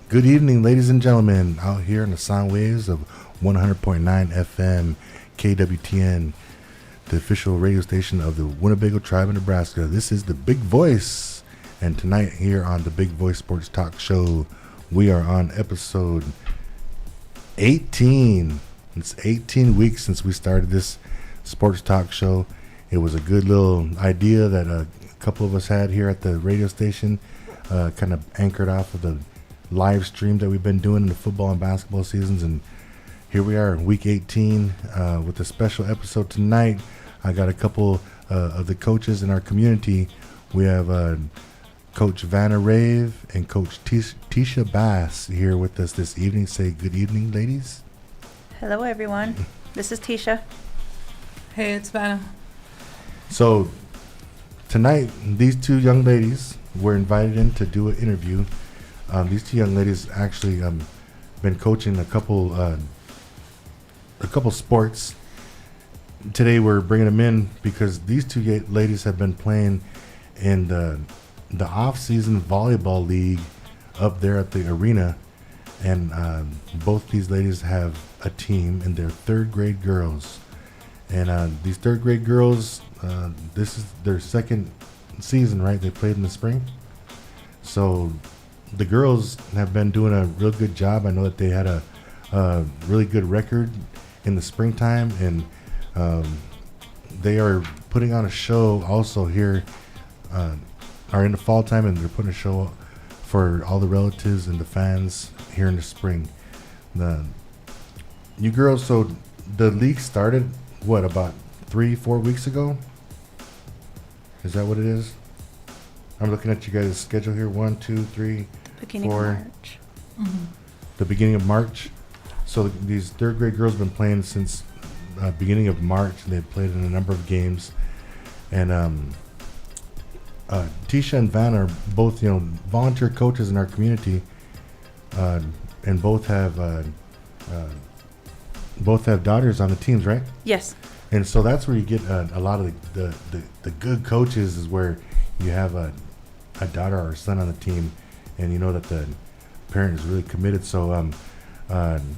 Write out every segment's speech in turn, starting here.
Good evening, ladies and gentlemen, out here in the sound waves of 100.9 FM KWTN, the official radio station of the Winnebago Tribe in Nebraska. This is the Big Voice, and tonight here on the Big Voice Sports Talk Show, we are on episode 18. It's 18 weeks since we started this sports talk show. It was a good little idea that a couple of us had here at the radio station, kind of anchored off of the live stream that we've been doing in the football and basketball seasons, and here we are in week 18 with a special episode tonight. I got a couple of the coaches in our community. We have Coach Vanna Rave and Coach Tisha Bass here with us this evening. Say good evening, ladies. Hello, everyone. This is Tisha. Hey, it's Vanna. So tonight, these two young ladies were invited in to do an interview. These two young ladies actually been coaching a couple sports. Today we're bringing them in because these two ladies have been playing in the off-season volleyball league up there at the arena, and both these ladies have a team, and they're third grade girls. And these third grade girls, this is their second season, right? They played in the spring, so the girls have been doing a real good job. I know that they had a really good record in the springtime, and they are putting on a show also here, are in the fall time, and they're putting a show for all the relatives and the fans here in the spring. You girls, so the league started, what, about 3-4 weeks ago? Is that what it is? I'm looking at you guys' schedule here. 1, 2, 3, Beginning 4. of March. Mm-hmm. The beginning of March. So these third grade girls have been playing since beginning of March. They've played in a number of games, and Tisha and Van are both volunteer coaches in our community, and both have daughters on the teams, right? Yes. And so that's where you get a lot of the good coaches, is where you have a daughter or a son on the team, and you know that the parent is really committed. So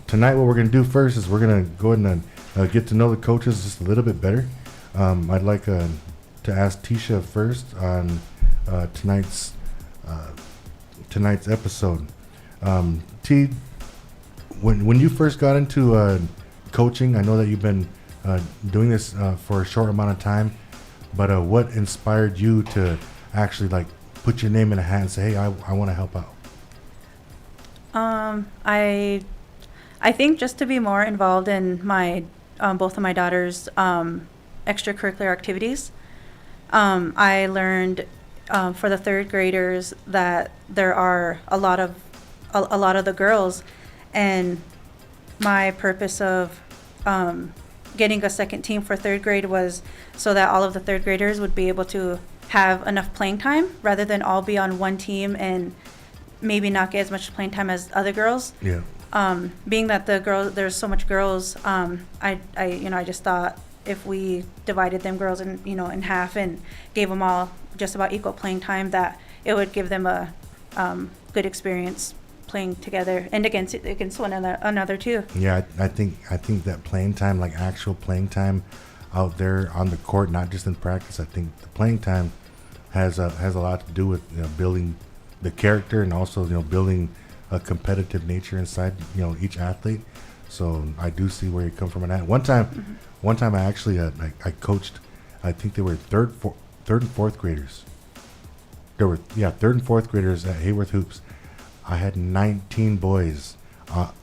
tonight what we're going to do first is we're going to go ahead and get to know the coaches just a little bit better. I'd like to ask Tisha first on tonight's episode. T, when you first got into coaching, I know that you've been doing this for a short amount of time, but what inspired you to actually put your name in a hat and say, hey, I want to help out? I think just to be more involved in my both of my daughters' extracurricular activities. I learned for the third graders that there are a lot of the girls, and my purpose of getting a second team for third grade was so that all of the third graders would be able to have enough playing time rather than all be on one team and maybe not get as much playing time as other girls. Yeah. Being that there's so much girls, I just thought if we divided them girls in half and gave them all just about equal playing time, that it would give them a good experience playing together and against one another too. Yeah, I think that playing time, like actual playing time out there on the court, not just in practice, I think the playing time has a lot to do with building the character, and also building a competitive nature inside each athlete. So I do see where you come from on that. One time I actually I coached, I think they were third and fourth graders. There were third and fourth graders at Hayworth Hoops. I had 19 boys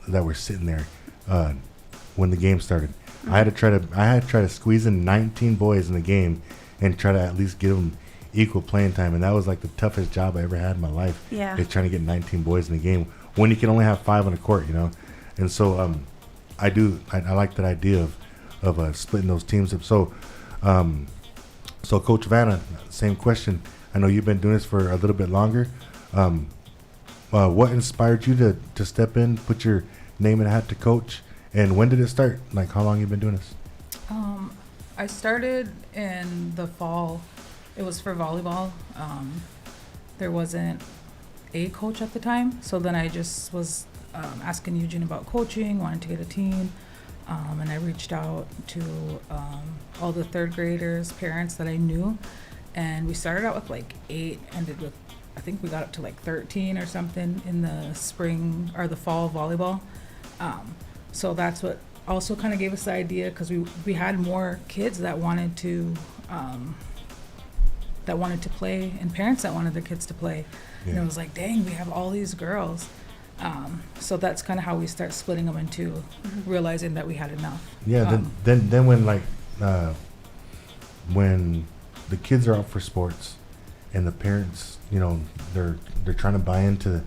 that were sitting there when the game started. Mm-hmm. I had to try to squeeze in 19 boys in the game and try to at least give them equal playing time, and that was the toughest job I ever had in my life. Yeah. Is trying to get 19 boys in the game when you can only have 5 on the court, And so I like that idea of splitting those teams up. So so Coach Vanna, same question. I know you've been doing this for a little bit longer. What inspired you to step in, put your name in a hat to coach, and when did it start? How long you been doing this? I started in the fall. It was for volleyball. There wasn't a coach at the time. So then I just was asking Eugene about coaching, wanted to get a team. And I reached out to all the third graders, parents that I knew. And we started out with like 8, ended with, I think we got up to like 13 or something in the spring or the fall volleyball. So that's what also kind of gave us the idea, because we had more kids that wanted to play, and parents that wanted their kids to play. Yeah. And it was like, dang, we have all these girls. So that's kind of how we start splitting them into, realizing that we had enough. Yeah. Then when like when the kids are out for sports, and the parents, you know, they're trying to buy into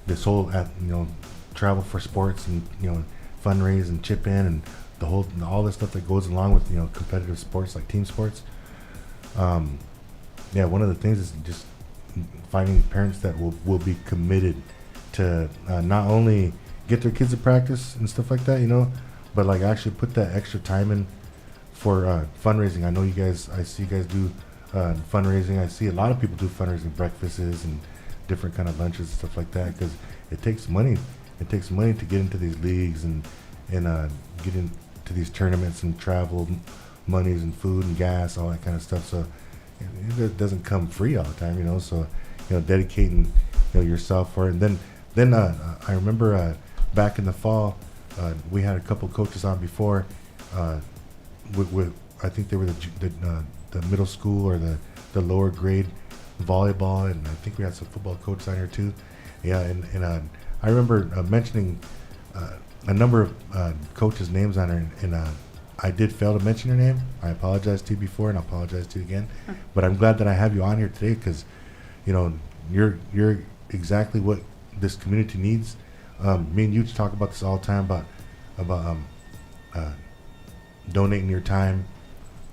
this whole, you know, travel for sports and, you know, fundraise and chip in and the whole, all this stuff that goes along with, you know, competitive sports like team sports. Yeah, one of the things is just finding parents that will be committed to not only get their kids to practice and stuff like that, you know, but like actually put that extra time in for fundraising. I know you guys, I see you guys do fundraising. I see a lot of people do fundraising breakfasts and different kind of lunches and stuff like that, because it takes money. It takes money to get into these leagues and get into these tournaments and travel monies and food and gas, all that kind of stuff. So it doesn't come free all the time, you know. So, you know, dedicating, you know, yourself for it. And then I remember back in the fall, we had a couple coaches on before. With I think they were the middle school or the lower grade volleyball, and I think we had some football coaches on here too. Yeah, and I remember mentioning a number of coaches' names on her, and I did fail to mention her name. I apologize to you before, and I apologize to you again. But I'm glad that I have you on here today, because, you know, you're exactly what this community needs. Me and you talk about this all the time about donating your time,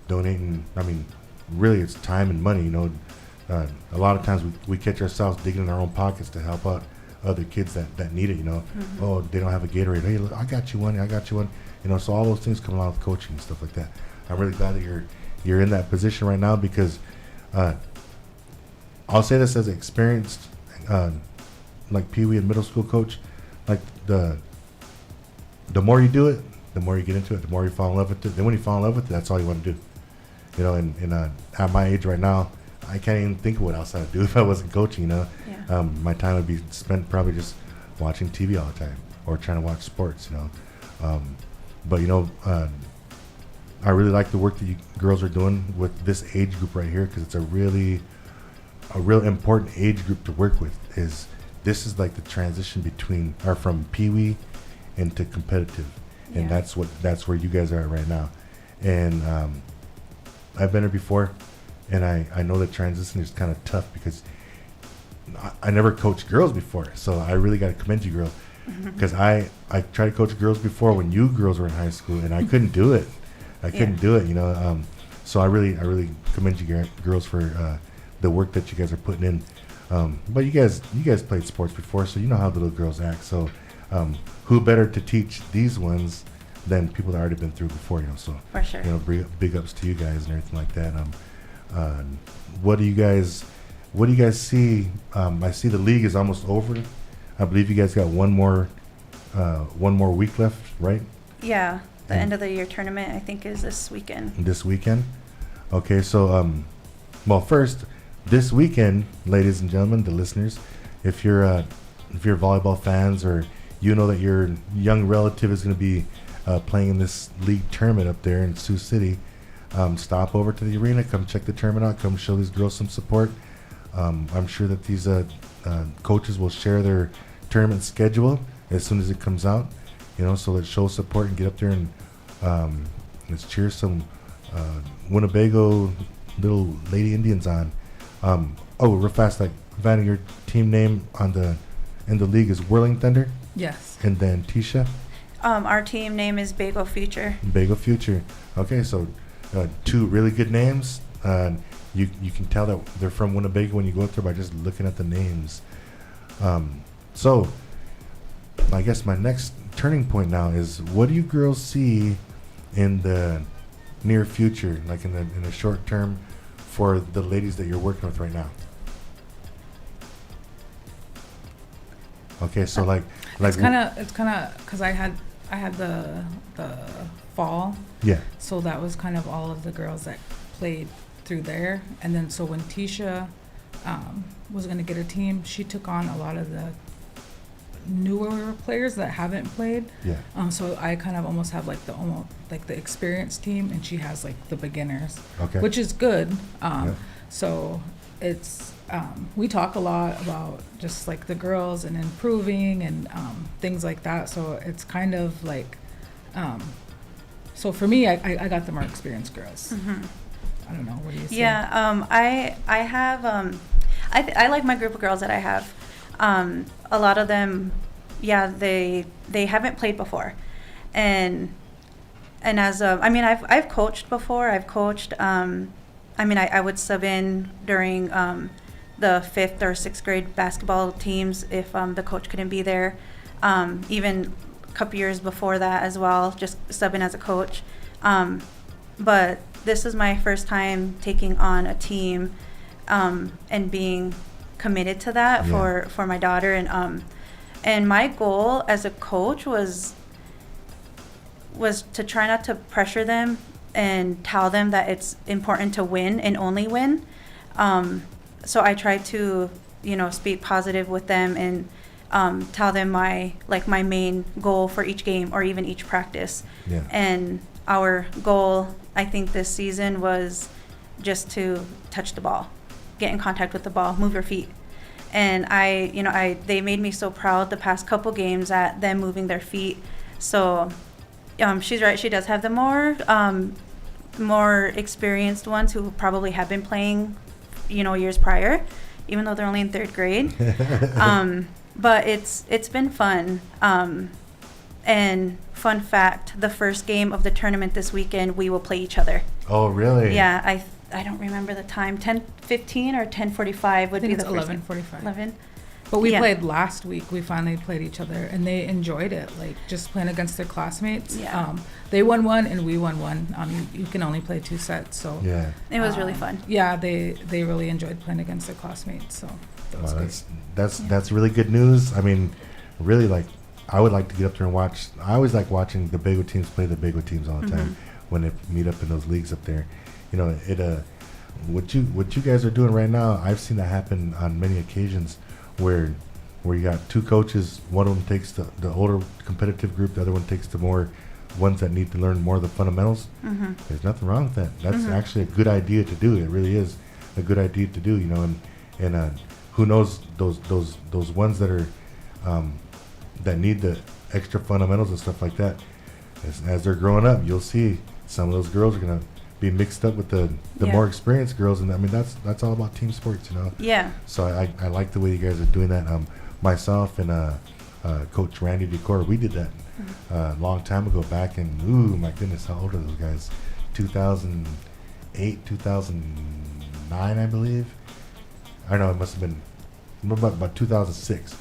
donating. I mean, really, it's time and money. You know, a lot of times we catch ourselves digging in our own pockets to help out other kids that need it. You know, oh, they don't have a Gatorade. Hey, look, I got you one. I got you one. You know, so all those things come along with coaching and stuff like that. I'm really glad that you're in that position right now, because I'll say this as an experienced like Pee Wee and middle school coach. Like the more you do it, the more you get into it, the more you fall in love with it. Then when you fall in love with it, that's all you want to do. You know, and at my age right now, I can't even think of what else I'd do if I wasn't coaching. You know, Yeah. My time would be spent probably just watching TV all the time or trying to watch sports. You know, but you know, I really like the work that you girls are doing with this age group right here, because it's a real important age group to work with. This is like the transition between or from Pee Wee into competitive, and Yeah. that's where you guys are at right now. And I've been here before, and I know that transition is kind of tough, because I never coached girls before, so I really got to commend you girls, because I tried to coach girls before when you girls were in high school, and I couldn't do it. I couldn't do it, you know. So I really commend you girls for the work that you guys are putting in. But you guys played sports before, so you know how the little girls act. So who better to teach these ones than people that already been through before, you know? So For sure. you know, big ups to you guys and everything like that. What do you guys see? I see the league is almost over. I believe you guys got one more week left, right? Yeah. The And- end of the year tournament, I think, is this weekend. This weekend. Okay, so well, first, this weekend, ladies and gentlemen, the listeners, if you're volleyball fans, or you know that your young relative is going to be playing in this league tournament up there in Sioux City, stop over to the arena, come check the tournament out, come show these girls some support. I'm sure that these coaches will share their tournament schedule as soon as it comes out, you know, so let's show support and get up there and let's cheer some Winnebago little Lady Indians on. Real fast, like, Vanna, your team name in the league is Whirling Thunder, Yes. and then Tisha, Our team name is Bagel Future. Bagel Future. Okay, so two really good names. You can tell that they're from Winnebago when you go up there by just looking at the names. So I guess my next turning point now is, what do you girls see in the near future, like in the short term, for the ladies that you're working with right now? Okay, so like It's kind of because I had the fall, yeah, so that was kind of all of the girls that played through there, and then so when Tisha was going to get a team, she took on a lot of the newer players that haven't played. yeah. So I kind of almost have like the experienced team, and she has like the beginners, Okay. which is good. Yeah. So it's we talk a lot about just like the girls and improving and things like that. So it's kind of like so for me, I got the more experienced girls. Mm-hmm. I don't know. What do you say? Yeah, I have I like my group of girls that I have. A lot of them, yeah, they haven't played before, and as I mean, I've coached before. I've coached. I mean, I would sub in during the 5th or 6th grade basketball teams if the coach couldn't be there. Even a couple years before that as well, just subbing as a coach. But this is my first time taking on a team and being committed to that Yeah. for my daughter, and my goal as a coach was to try not to pressure them and tell them that it's important to win and only win. So I try to speak positive with them and tell them my main goal for each game or even each practice. Yeah. And our goal, I think, this season was just to touch the ball, get in contact with the ball, move your feet. And they made me so proud the past couple games at them moving their feet. So she's right, she does have the more experienced ones who probably have been playing, years prior, even though they're only in 3rd grade. But it's been fun. And fun fact, the first game of the tournament this weekend, we will play each other. Oh, really? Yeah, I don't remember the time. 10:15 or 10:45 would I think be it's the first 11:45. 11. But we Yeah. played last week. We finally played each other, and they enjoyed it. Like just playing against their classmates. Yeah. They won one, and we won one. You can only play 2 sets, so Yeah. It was really fun. Yeah, they really enjoyed playing against their classmates. So that was Wow, great. that's really good news. I mean, really, like, I would like to get up there and watch. I always like watching the Bago teams play the Bago teams all the time when they meet up in those leagues up there. What you guys are doing right now, I've seen that happen on many occasions where you got 2 coaches, one of them takes the older competitive group, the other one takes the more ones that need to learn more of the fundamentals. Mm-hmm. There's nothing wrong with that. That's actually a good idea to do. It really is a good idea to do, and who knows those ones that are that need the extra fundamentals and stuff like that. As they're growing up, you'll see some of those girls are gonna be mixed up with the Yeah. more experienced girls, and I mean that's all about team sports, Yeah. So I like the way you guys are doing that. Myself and Coach Randy Decor, we did that a long time ago back in, ooh, my goodness, how old are those guys? 2008, 2009, I believe. I don't know, it must have been about 2006.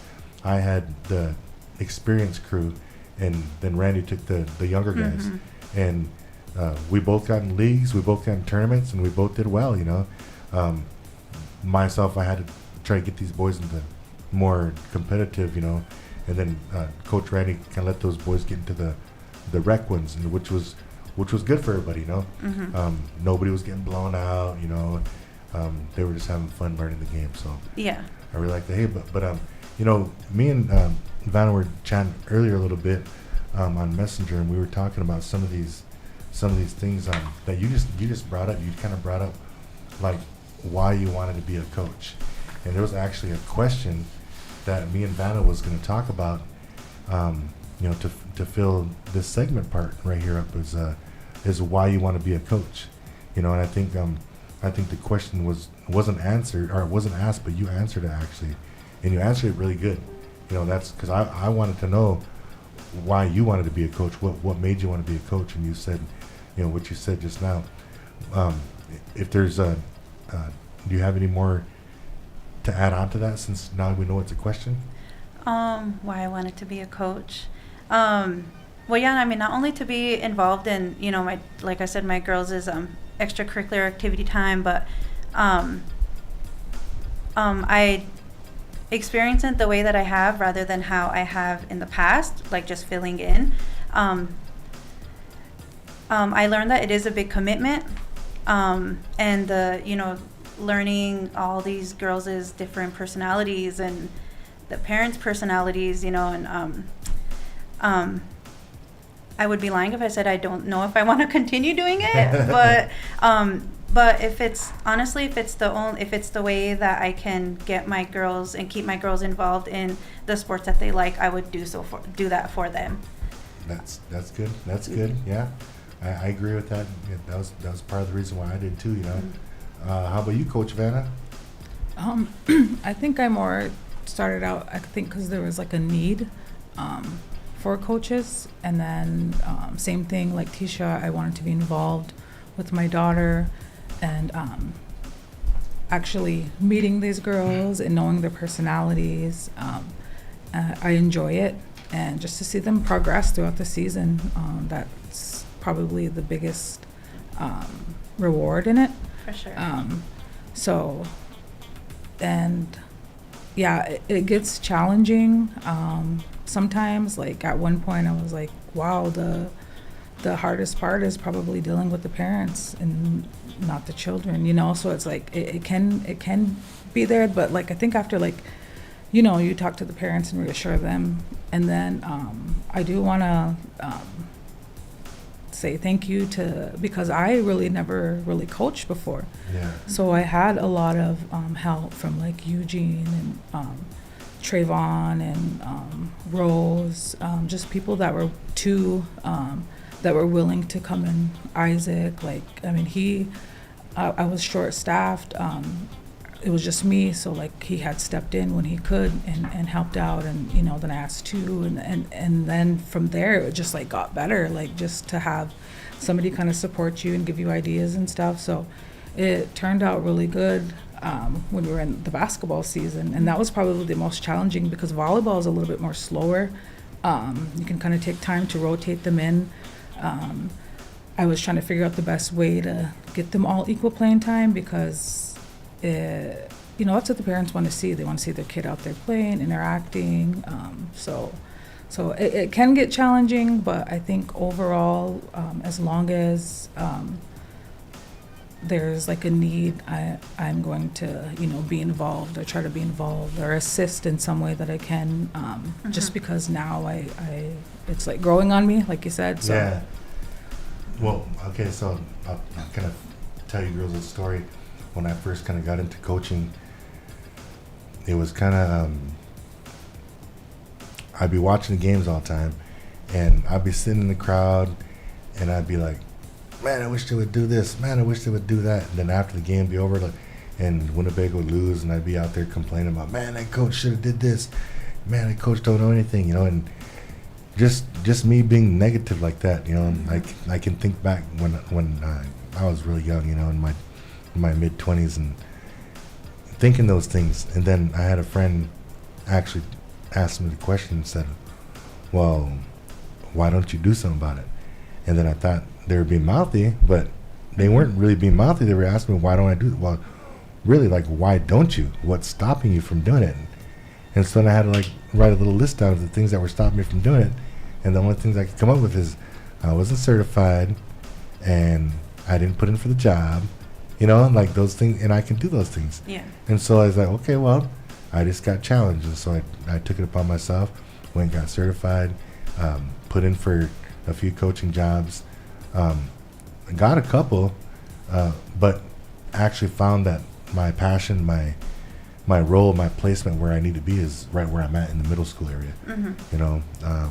I had the experienced crew, and then Randy took the younger guys, and we both got in leagues, we both got in tournaments, and we both did well, Myself, I had to try to get these boys into more competitive, and then Coach Randy kind of let those boys get into the rec ones, and which was good for everybody, Nobody was getting blown out, they were just having fun learning the game. So Yeah. I really like that. Hey, but me and Vanna were chatting earlier a little bit on Messenger, and we were talking about some of these things that you just brought up. You kind of brought up like why you wanted to be a coach, and there was actually a question that me and Vanna was going to talk about. To fill this segment part right here up is why you want to be a coach, and I think the question wasn't answered, or it wasn't asked, but you answered it actually, and you answered it really good. That's because I wanted to know why you wanted to be a coach. What made you want to be a coach? And you said, what you said just now. If there's do you have any more to add on to that, since now we know it's a question? Why I wanted to be a coach. Well, yeah, I mean, not only to be involved in, like I said, my girls' extracurricular activity time, but I experience it the way that I have rather than how I have in the past, like just filling in. I learned that it is a big commitment, and learning all these girls' different personalities and the parents' personalities, and I would be lying if I said I don't know if I want to continue doing it, but if it's the way that I can get my girls and keep my girls involved in the sports that they like, I would do that for them. That's good. That's good. Yeah, I agree with that. Yeah, that was part of the reason why I did too. How about you, Coach Vanna? I think I more started out, I think, because there was like a need for coaches, and then same thing like Tisha, I wanted to be involved with my daughter, and actually meeting these girls and knowing their personalities. I enjoy it, and just to see them progress throughout the season, that's probably the biggest reward in it. For sure. And yeah, it gets challenging. Sometimes, like at one point I was like, wow, the hardest part is probably dealing with the parents and not the children, so it's like it can be there, but like I think after you talk to the parents and reassure them, and then I do want to say thank you because I really never really coached before. Yeah. So I had a lot of help from like Eugene and Trayvon and Rose, just people that were that were willing to come in. Isaac, I was short-staffed. It was just me, so like he had stepped in when he could and helped out, and then I asked too, and then from there it just like got better, like just to have somebody kind of support you and give you ideas and stuff. So it turned out really good when we were in the basketball season, and that was probably the most challenging because volleyball is a little bit more slower. You can kind of take time to rotate them in. I was trying to figure out the best way to get them all equal playing time because that's what the parents want to see. They want to see their kid out there playing, interacting. So it can get challenging, but I think overall, as long as there's like a need, I'm going to be involved or try to be involved or assist in some way that I can. Just because now I it's like growing on me, like you said. So. Yeah. Well, okay, so I'll kind of tell you girls a story. When I first kind of got into coaching, it was kind of, I'd be watching the games all the time, and I'd be sitting in the crowd, and I'd be like, man, I wish they would do this. Man, I wish they would do that. And then after the game be over, and Winnebago would lose, and I'd be out there complaining about, man, that coach should have did this. Man, that coach don't know anything, and just me being negative like that, I can think back when I was really young, in my mid-20s and thinking those things. And then I had a friend actually ask me the question and said, well, why don't you do something about it? And then I thought they were being mouthy, but they weren't really being mouthy. They were asking me, why don't I do it? Well, really, why don't you? What's stopping you from doing it? And so then I had to write a little list down of the things that were stopping me from doing it. And the only things I could come up with is I wasn't certified and I didn't put in for the job, those things, and I can do those things. Yeah. And so I was like, okay, well, I just got challenged. And so I took it upon myself, went and got certified, put in for a few coaching jobs, got a couple, but actually found that my passion, my role, my placement where I need to be is right where I'm at in the middle school area. Mm-hmm.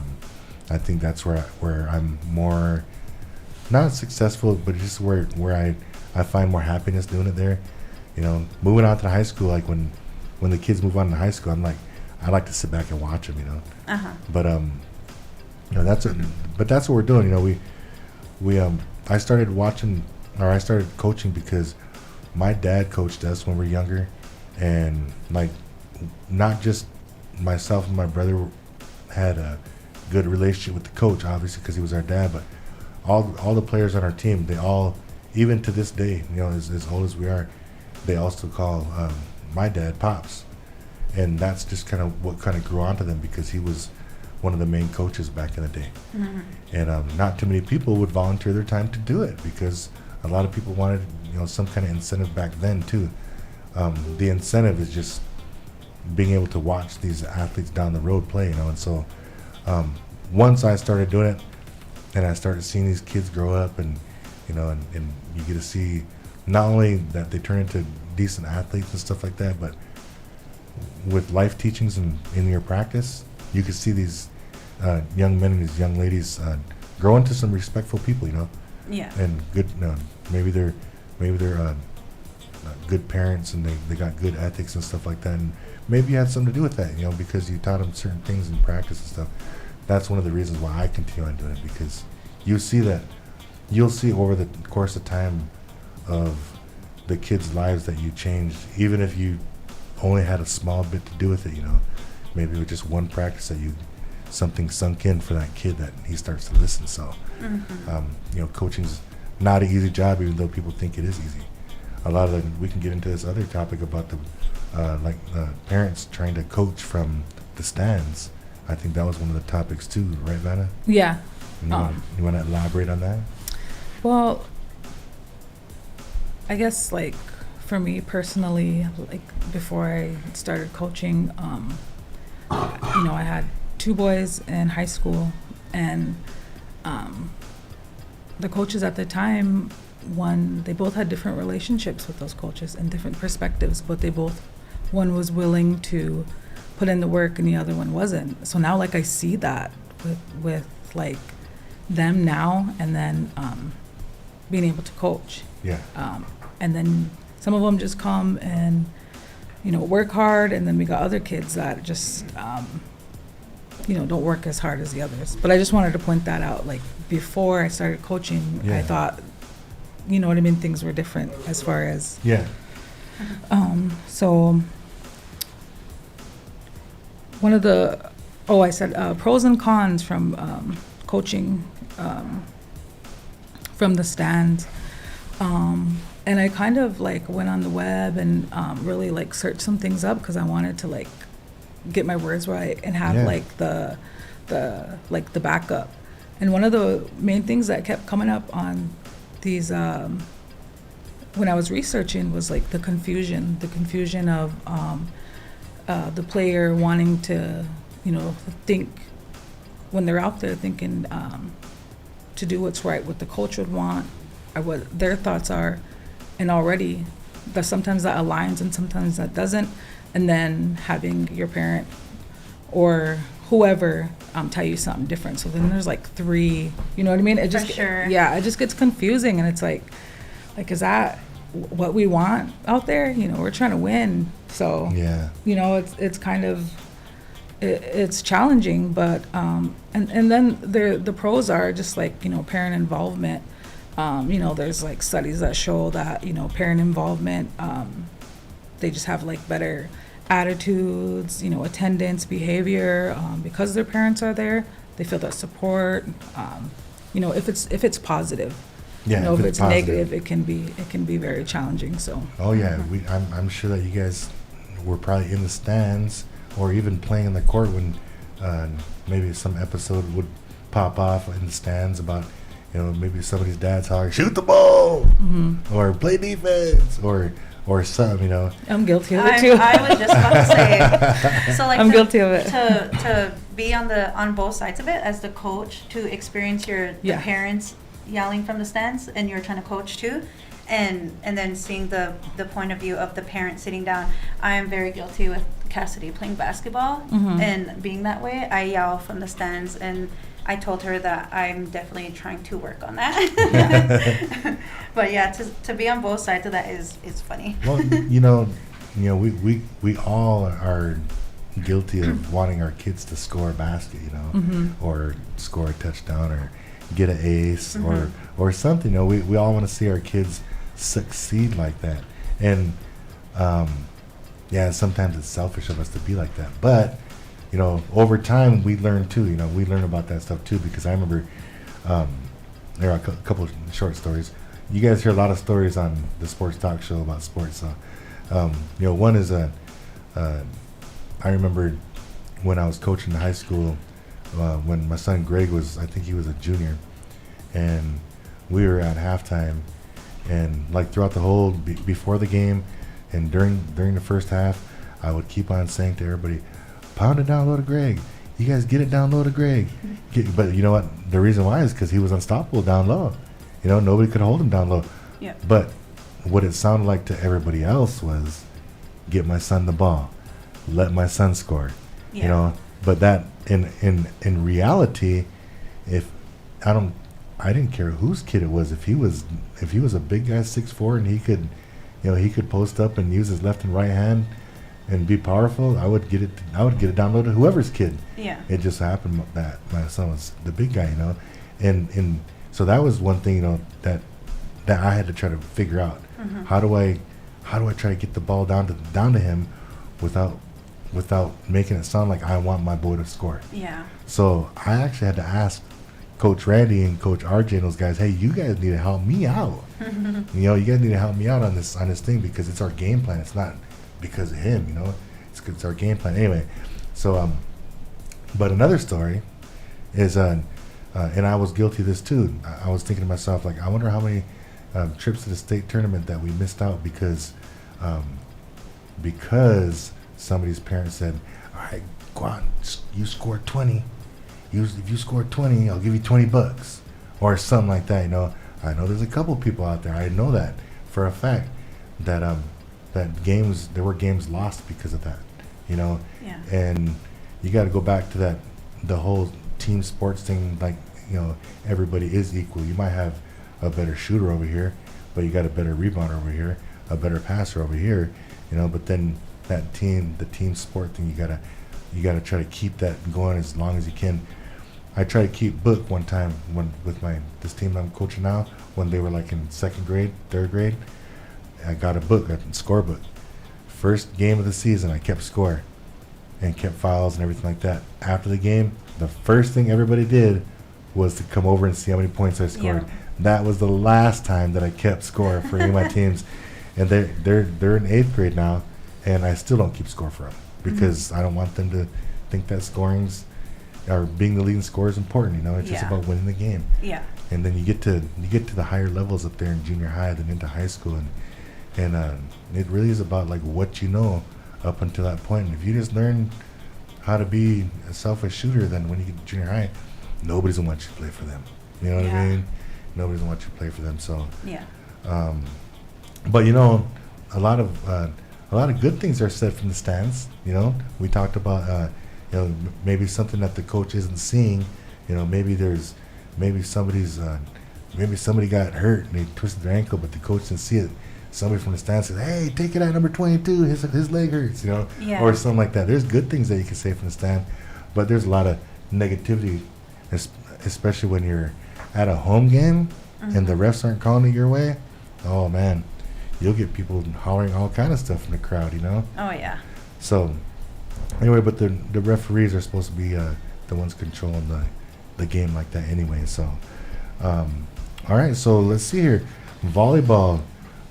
I think that's where I'm more, not successful, but just where I find more happiness doing it there. Moving on to the high school, when the kids move on to high school, I like to sit back and watch them, Uh-huh. But that's what we're doing. I started coaching because my dad coached us when we were younger, and not just myself and my brother had a good relationship with the coach, obviously because he was our dad, but all the players on our team, they all, even to this day, as old as we are, they also call my dad Pops. and that's just kind of what kind of grew onto them because he was one of the main coaches back in the day. And not too many people would volunteer their time to do it because a lot of people wanted, some kind of incentive back then too. The incentive is just being able to watch these athletes down the road play, and so once I started doing it and I started seeing these kids grow up and you get to see not only that they turn into decent athletes and stuff like that, but with life teachings and in your practice, you can see these young men and these young ladies grow into some respectful people, Yeah. and good. Maybe they're good parents and they got good ethics and stuff like that. And maybe you had something to do with that, because you taught them certain things in practice and stuff. That's one of the reasons why I continue on doing it, because you'll see over the course of time of the kids' lives that you changed, even if you only had a small bit to do with it, maybe with just one practice that something sunk in for that kid that he starts to listen. So, coaching's not an easy job, even though people think it is easy. We can get into this other topic about the parents trying to coach from the stands. I think that was one of the topics too, right, Vanna? Yeah. You want to elaborate on that? Well, I guess for me personally, before I started coaching, I had 2 boys in high school, and the coaches at the time, they both had different relationships with those coaches and different perspectives, but one was willing to put in the work and the other one wasn't. So now I see that with them now, and then being able to coach. Yeah. And then some of them just come and work hard, and then we got other kids that just don't work as hard as the others. But I just wanted to point that out. Before I started coaching, Yeah. I thought, things were different as far as Yeah. so one of the I said pros and cons from coaching from the stands. And I kind of went on the web and really searched some things up because I wanted to get my words right and have Yeah. the backup. And one of the main things that kept coming up on these when I was researching was the confusion of the player wanting to think when they're out there thinking to do what's right, what the coach would want, or what their thoughts are, and already that sometimes that aligns and sometimes that doesn't, and then having your parent or whoever tell you something different. So then there's 3, you know what I mean? It just For sure. Yeah, it just gets confusing, and it's is that what we want out there? We're trying to win, so Yeah. It's kind of it's challenging, but and then the pros are just parent involvement. There's studies that show that parent involvement, they just have better attitudes, attendance, behavior, because their parents are there. They feel that support. If it's positive. Yeah. If it's positive. negative, it can be very challenging. So. Oh yeah, I'm sure that you guys were probably in the stands or even playing in the court when maybe some episode would pop off in the stands about maybe somebody's dad's hollering, shoot the ball, or play defense, or something. I'm guilty of it too. I was just about to say. So I'm guilty of it. To be on both sides of it as the coach, to experience the parents yelling from the stands, and you're trying to coach too, and then seeing the point of view of the parent sitting down. I am very guilty with Cassidy playing basketball and being that way. I yell from the stands, and I told her that I'm definitely trying to work on that. Yeah. But yeah, to be on both sides of that is funny. Well, we all are guilty of wanting our kids to score a basket, or score a touchdown, or get an ace, or something. We all want to see our kids succeed like that, and sometimes it's selfish of us to be like that, but over time we learn too. We learn about that stuff too, because I remember there are a couple of short stories. You guys hear a lot of stories on the sports talk show about sports. So, one is I remember when I was coaching in high school, when my son Greg was, I think he was a junior, and we were at halftime, and like throughout the whole before the game, and during the first half, I would keep on saying to everybody, "Pound it down low to Greg. You guys get it down low to Greg." But you know what? The reason why is because he was unstoppable down low. You know, nobody could hold him down low. Yeah. But what it sounded like to everybody else was, get my son the ball, let my son score. Yeah. You know, but that in reality, if I didn't care whose kid it was. If he was a big guy, 6'4", and he could post up and use his left and right hand and be powerful, I would get it down low to whoever's kid. Yeah. It just happened that my son was the big guy, you know, and so that was one thing, you know, that I had to try to figure out. Mhm. How do I try to get the ball down to him without making it sound like I want my boy to score. Yeah. So I actually had to ask Coach Randy and Coach RJ and those guys, hey, you guys need to help me out. You know, you guys need to help me out on this thing, because it's our game plan. It's not because of him, you know. It's our game plan anyway. So but another story is and I was guilty of this too. I was thinking to myself, like, I wonder how many trips to the state tournament that we missed out because somebody's parents said, all right, go out, you scored 20. If you score 20, I'll give you $20 or something like that. You know, I know there's a couple people out there. I know that for a fact that there were games lost because of that. You know, Yeah. and you got to go back to the whole team sports thing. Like, you know, everybody is equal. You might have a better shooter over here, but you got a better rebounder over here, a better passer over here. You know, but then the team sport thing, you gotta try to keep that going as long as you can. I tried to keep book one time with this team I'm coaching now, when they were like in second grade, third grade. I got a score book. First game of the season, I kept score and kept files and everything like that. After the game, the first thing everybody did was to come over and see how many points I scored. Yeah. That was the last time that I kept score for any of my teams, and they're in 8th grade now, and I still don't keep score for them because I don't want them to think that scoring's or being the leading scorer is important. You know, it's just Yeah. about winning the game. Yeah. And then you get to the higher levels up there in junior high, then into high school, and it really is about like what you know up until that point. And if you just learn how to be a selfish shooter, then when you get to junior high, nobody's gonna want you to play for them. You know what Yeah. I mean? Nobody's gonna want you to play for them. So, Yeah. but you know, a lot of good things are said from the stands. You know, we talked about you know, maybe something that the coach isn't seeing. You know, maybe somebody got hurt and they twisted their ankle, but the coach didn't see it. Somebody from the stands says, "Hey, take it out, number 22. His leg hurts," you know, Yeah. or something like that. There's good things that you can say from the stand, but there's a lot of negativity, especially when you're at a home game and the refs aren't calling it your way. Oh man, you'll get people hollering all kind of stuff from the crowd, you know. Oh yeah. So anyway, but the referees are supposed to be the ones controlling the game like that anyway. So all right, so let's see here, volleyball.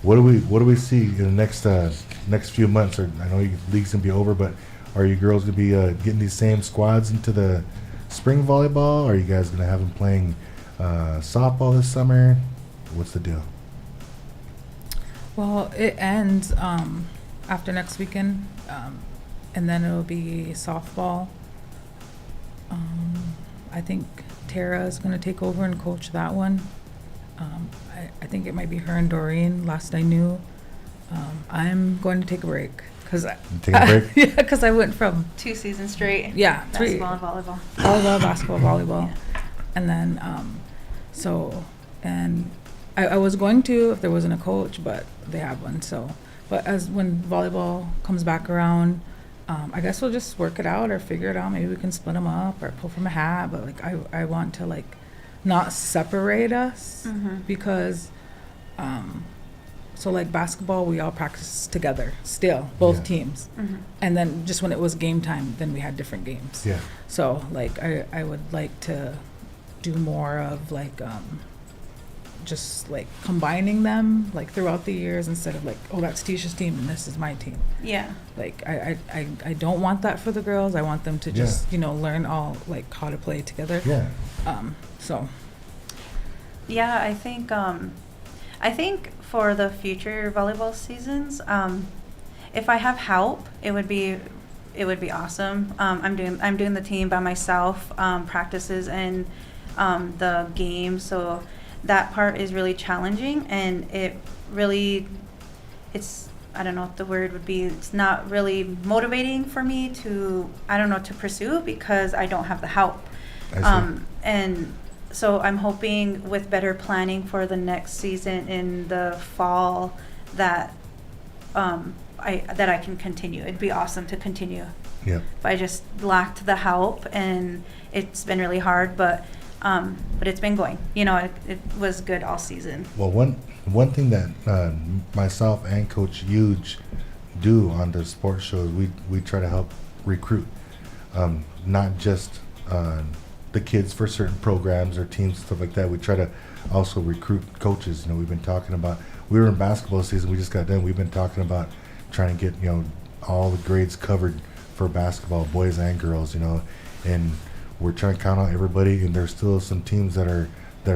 What do we see in the next few months? Or I know your league's gonna be over, but are you girls gonna be getting these same squads into the spring volleyball? Are you guys gonna have them playing softball this summer? What's the deal? Well, it ends after next weekend, and then it'll be softball. I think Tara is going to take over and coach that one. I think it might be her and Doreen, last I knew. I'm going to take a break. Take a break? Yeah, because I went from 2 seasons straight. 3 Basketball and volleyball. volleyball, basketball, volleyball. Yeah. And then, I was going to if there wasn't a coach, but they have one. So, but when volleyball comes back around, I guess we'll just work it out or figure it out. Maybe we can split them up or pull from a hat. But like, I want to like not separate us because, so like basketball, we all practice together still, both Yeah. teams. And then just when it was game time, then we had different games. Yeah. So like I would like to do more of like just like combining them like throughout the years instead of like, oh, that's Tisha's team and this is my team. Yeah. Like I don't want that for the girls. I want them to just learn all like how to play together. Yeah. So. Yeah, I think for the future volleyball seasons, if I have help, it would be awesome. I'm doing the team by myself, practices and the game, so that part is really challenging, and it's I don't know what the word would be. It's not really motivating for me to pursue because I don't have the help. And so I'm hoping with better planning for the next season in the fall that I can continue. It'd be awesome to continue. Yeah. But I just lacked the help, and it's been really hard, but it's been going. It was good all season. Well, one thing that myself and Coach Eug do on the sports shows, we try to help recruit, not just the kids for certain programs or teams, stuff like that. We try to also recruit coaches. We've been talking about, we were in basketball season, we just got done. We've been talking about trying to get, all the grades covered for basketball, boys and girls, and we're trying to count out everybody, and there's still some teams that are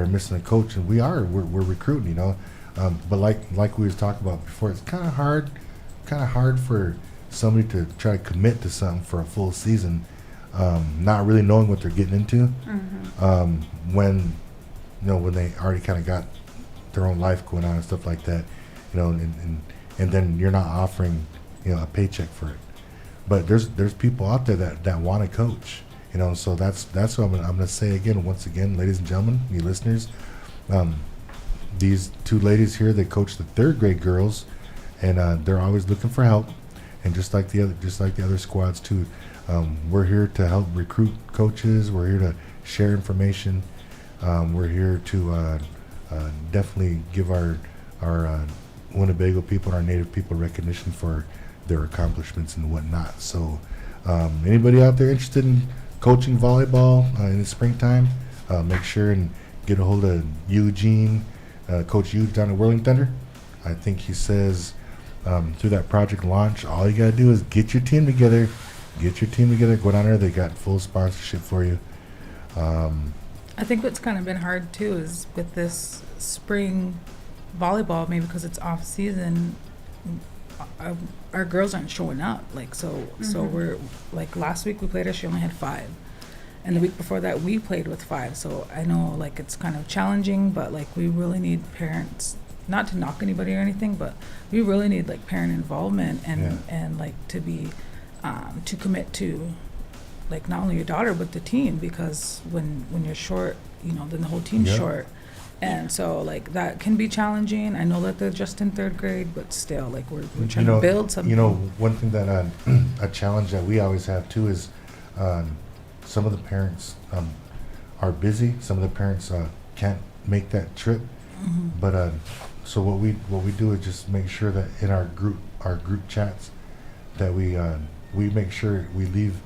missing a coach, and we're recruiting, but like we was talking about before, it's kind of hard for somebody to try to commit to something for a full season, not really knowing what they're getting into. Mm-hmm. When they already kind of got their own life going on and stuff like that, and then you're not offering a paycheck for it. But there's people out there that want to coach, so that's what I'm gonna say once again, ladies and gentlemen, you listeners, these two ladies here, they coach the third grade girls, and they're always looking for help, and just like the other squads too, we're here to help recruit coaches. We're here to share information. We're here to definitely give our Winnebago people and our native people recognition for their accomplishments and whatnot. So anybody out there interested in coaching volleyball in the springtime, make sure and get a hold of Eugene, Coach Eug down at Whirling Thunder. I think he says through that project launch, all you got to do is get your team together, go down there. They got full sponsorship for you. I think what's kind of been hard too is with this spring volleyball, maybe because it's off season, our girls aren't showing up. So we're like last week we played her, she only had 5, and the week before that we played with 5. So I know it's kind of challenging, but we really need parents, not to knock anybody or anything, but we really need parent involvement and to be to commit to not only your daughter but the team, because when you're short, then the whole team's short. And so that can be challenging. I know that they're just in 3rd grade, but still we're trying to build something. One thing that a challenge that we always have too is some of the parents are busy. Some of the parents can't make that trip. Mm-hmm. But so what we do is just make sure that in our group chats that we make sure we leave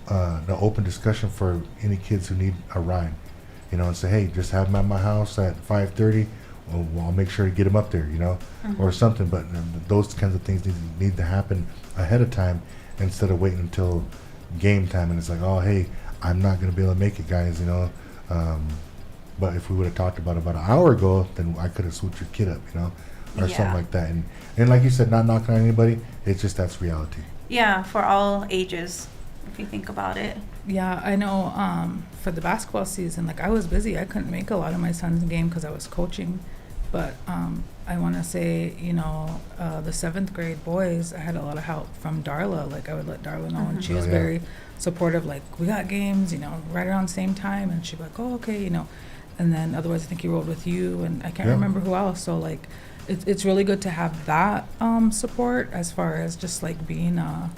the open discussion for any kids who need a ride, and say, hey, just have them at my house at 5:30. Well, I'll make sure to get them up there, Mm-hmm. or something. But those kinds of things need to happen ahead of time instead of waiting until game time and it's like, oh, hey, I'm not going to be able to make it, guys, but if we would have talked about an hour ago, then I could have swooped your kid up, or something like that. And like you said, not knocking on anybody, it's just that's reality. Yeah, for all ages, if you think about it. Yeah, I know for the basketball season, I was busy. I couldn't make a lot of my son's game because I was coaching. But I want to say, the 7th grade boys, I had a lot of help from Darla. I would let Darla know, and she was very supportive. We got games, right around the same time. And she'd be like, oh, okay, And then otherwise, I think he rolled with you, and I can't remember who else. So, it's really good to have that support as far as just, being a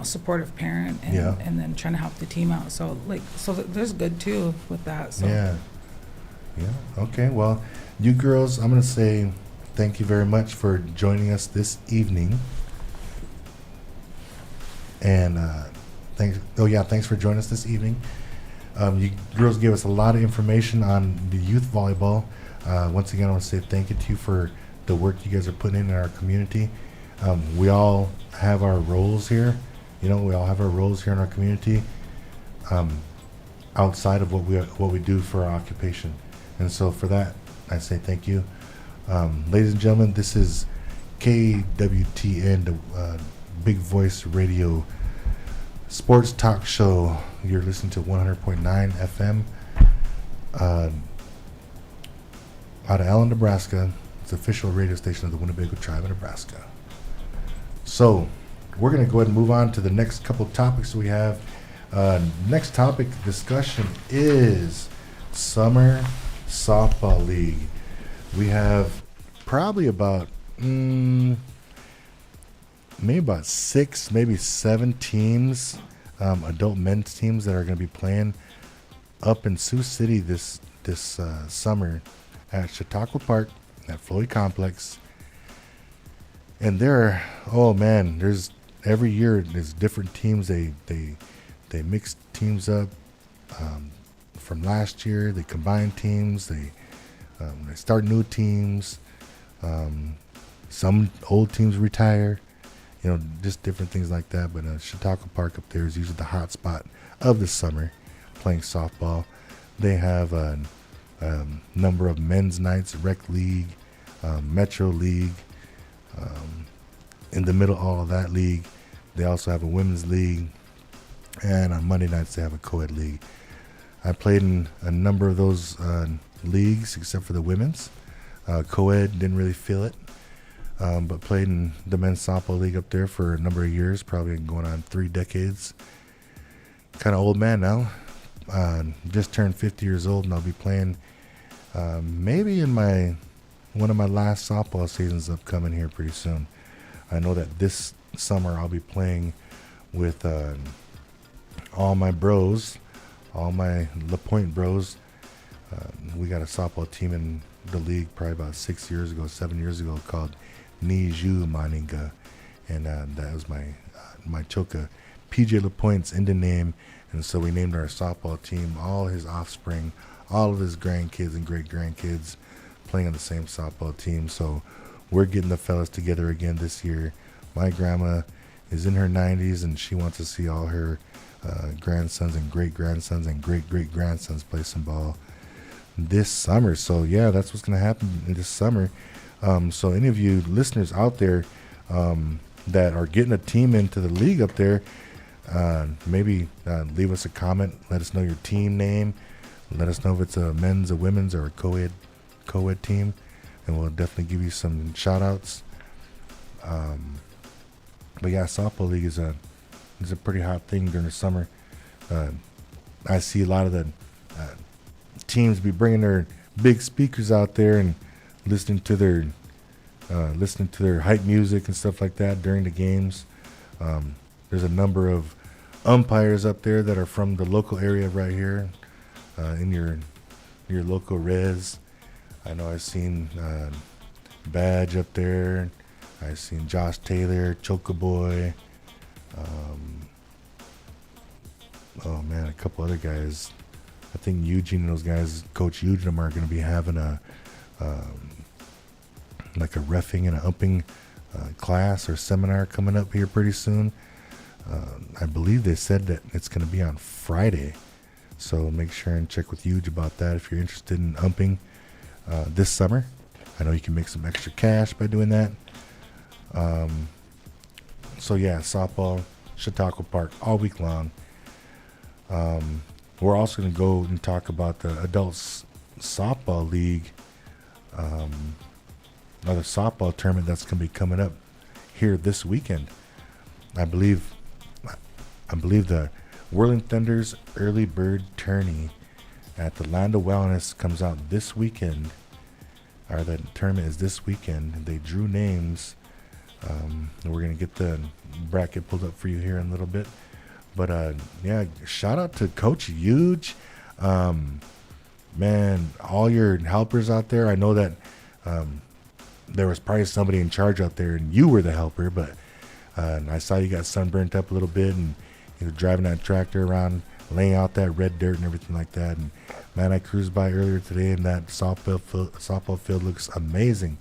supportive parent and then trying to help the team out. So there's good too with that. So. Yeah. Okay. Well, you girls, I'm going to say thank you very much for joining us this evening. And thanks for joining us this evening. You girls gave us a lot of information on the youth volleyball. Once again, I want to say thank you to you for the work you guys are putting in our community. We all have our roles here. We all have our roles here in our community, outside of what we do for our occupation. And so for that, I say thank you. Ladies and gentlemen, this is KWTN, the Big Voice Radio Sports Talk Show. You're listening to 100.9 FM out of Allen, Nebraska. It's the official radio station of the Winnebago Tribe of Nebraska. So we're going to go ahead and move on to the next couple topics we have. Next topic discussion is Summer Softball League. We have probably about maybe about 6, maybe 7 teams, adult men's teams that are going to be playing up in Sioux City this summer at Chautauqua Park at Floyd Complex. And there's every year there's different teams. They mix teams up from last year. They combine teams. They start new teams. Some old teams retire. Just different things like that. But Chautauqua Park up there is usually the hot spot of the summer, playing softball. They have a number of men's nights, rec league, metro league. In the middle of all of that league, they also have a women's league. And on Monday nights, they have a co-ed league. I played in a number of those leagues, except for the women's. Co-ed, didn't really feel it. But played in the men's softball league up there for a number of years, probably going on 3 decades. Kind of old man now. Just turned 50 years old, and I'll be playing maybe in one of my last softball seasons upcoming here pretty soon. I know that this summer I'll be playing with all my bros, all my La Pointe bros. We got a softball team in the league probably about 7 years ago called Niju Maninga, and that was my choka, PJ La Pointe's Indian name, and so we named our softball team. All his offspring, all of his grandkids and great grandkids playing on the same softball team. So we're getting the fellas together again this year. My grandma is in her 90s, and she wants to see all her grandsons and great-grandsons and great-great-grandsons play some ball this summer. So, yeah, that's what's going to happen this summer. So any of you listeners out there that are getting a team into the league up there, maybe leave us a comment. Let us know your team name. Let us know if it's a men's, a women's, or a co-ed team, and we'll definitely give you some shout-outs. But yeah, softball league is a pretty hot thing during the summer. I see a lot of the teams be bringing their big speakers out there and listening to their hype music and stuff like that during the games. There's a number of umpires up there that are from the local area right here, in your local res. I know I've seen Badge up there. I've seen Josh Taylor, Chocoboy. Oh man, a couple other guys. I think Eugene and those guys, Coach Eug, are going to be having like a reffing and a umping class or seminar coming up here pretty soon. I believe they said that it's going to be on Friday. So make sure and check with Eug about that if you're interested in umping this summer. I know you can make some extra cash by doing that. So yeah, softball, Chautauqua Park, all week long. We're also going to go and talk about the adults softball league, another softball tournament that's going to be coming up here this weekend. I believe the Whirling Thunder's Early Bird Tourney at the Land of Wellness comes out this weekend. Or the tournament is this weekend. They drew names. We're going to get the bracket pulled up for you here in a little bit. But yeah, shout out to Coach Eug. Man, all your helpers out there. I know that there was probably somebody in charge out there and you were the helper, but I saw you got sunburnt up a little bit and you were driving that tractor around laying out that red dirt and everything like that. And man, I cruised by earlier today, and that softball field looks amazing.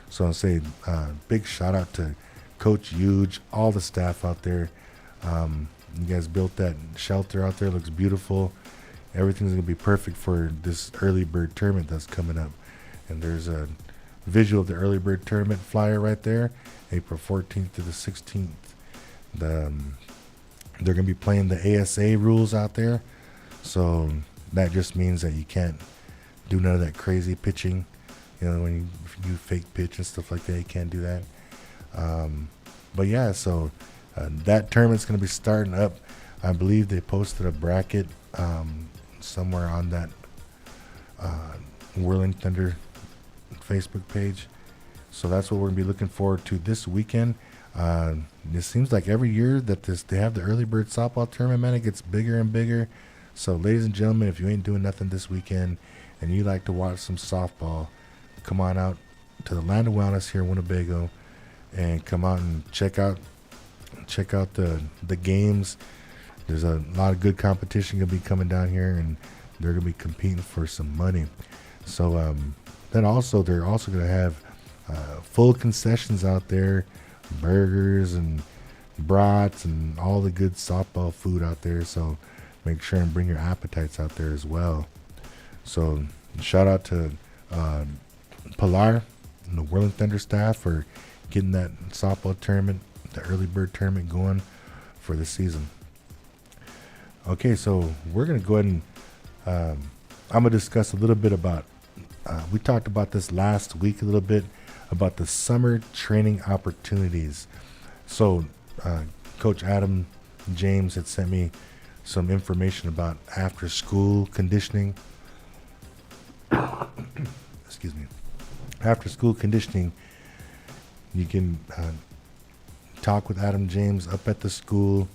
So I'll say big shout out to Coach Eug, all the staff out there. You guys built that shelter out there. Looks beautiful. Everything's going to be perfect for this early bird tournament that's coming up. And there's a visual of the early bird tournament flyer right there, April 14th to the 16th. They're going to be playing the ASA rules out there. So that just means that you can't do none of that crazy pitching. You know, when you fake pitch and stuff like that, you can't do that. But yeah, so that tournament's going to be starting up. I believe they posted a bracket somewhere on that Whirling Thunder Facebook page. So that's what we're going to be looking forward to this weekend. It seems like every year that they have the early bird softball tournament, man, it gets bigger and bigger. So ladies and gentlemen, if you ain't doing nothing this weekend and you like to watch some softball, come on out to the Land of Wellness here in Winnebago and come out and check out the games. There's a lot of good competition going to be coming down here, and they're going to be competing for some money. So then also they're also going to have full concessions out there, burgers and brats and all the good softball food out there. So make sure and bring your appetites out there as well. So shout out to Pilar and the Whirling Thunder staff for getting that softball tournament, the early bird tournament going for the season. Okay, so we're going to go ahead and I'm going to discuss a little bit about, we talked about this last week a little bit, about the summer training opportunities. So Coach Adam James had sent me some information about after school conditioning. Excuse me. After school conditioning, you can talk with Adam James up at the school.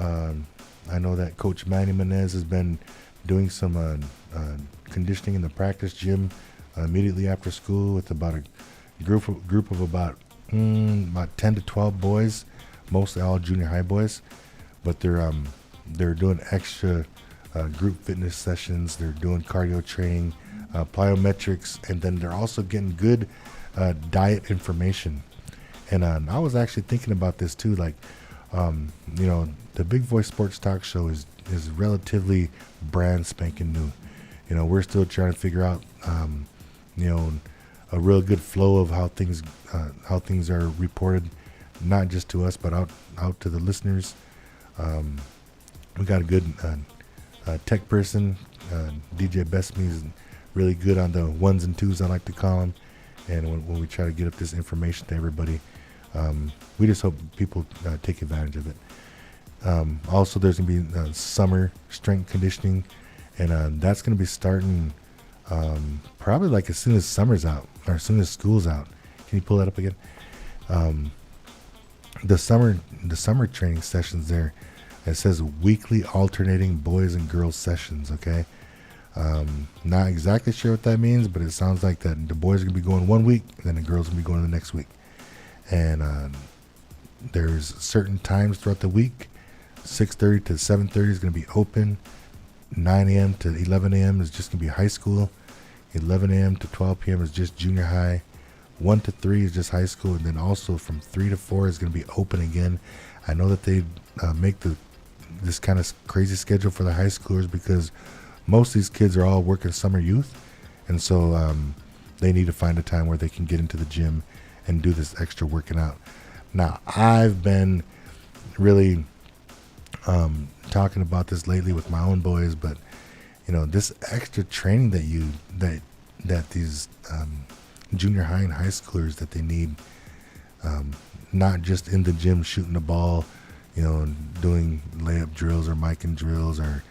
I know that Coach Manny Menez has been doing some conditioning in the practice gym immediately after school with about a group of about 10 to 12 boys, mostly all junior high boys, but they're doing extra group fitness sessions. They're doing cardio training, plyometrics, and then they're also getting good diet information. And I was actually thinking about this too, like the Big Voice Sports Talk Show is relatively brand spanking new. We're still trying to figure out a real good flow of how things are reported, not just to us but out to the listeners. We got a good tech person, DJ Besme is really good on the ones and twos, I like to call him. And when we try to get up this information to everybody, we just hope people take advantage of it. Also, there's going to be summer strength conditioning, and that's going to be starting probably like as soon as summer's out or as soon as school's out. Can you pull that up again? The summer training sessions there, it says weekly alternating boys and girls sessions. Okay, not exactly sure what that means, but it sounds like that the boys are going to be going 1 week, and then the girls are going to be going the next week. And there's certain times throughout the week. 6:30 to 7:30 is going to be open. 9 a.m. to 11 a.m. is just going to be high school. 11 a.m. to 12 p.m. is just junior high. 1 to 3 is just high school. And then also from 3 to 4 is going to be open again. I know that they make this kind of crazy schedule for the high schoolers because most of these kids are all working summer youth. And so they need to find a time where they can get into the gym and do this extra working out. Now, I've been really talking about this lately with my own boys, but this extra training that these junior high and high schoolers that they need, not just in the gym shooting the ball, doing layup drills or micing drills or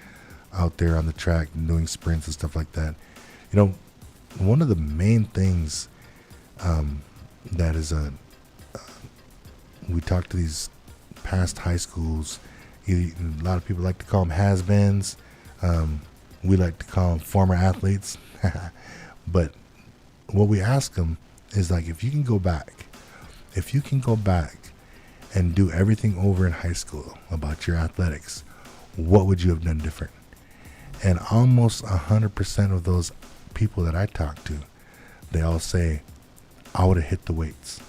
out there on the track and doing sprints and stuff like that. One of the main things that is we talk to these past high schools. A lot of people like to call them has-beens. We like to call them former athletes. But what we ask them is like, if you can go back and do everything over in high school about your athletics, what would you have done different? And almost 100% of those people that I talk to, they all say, I would have hit the weights.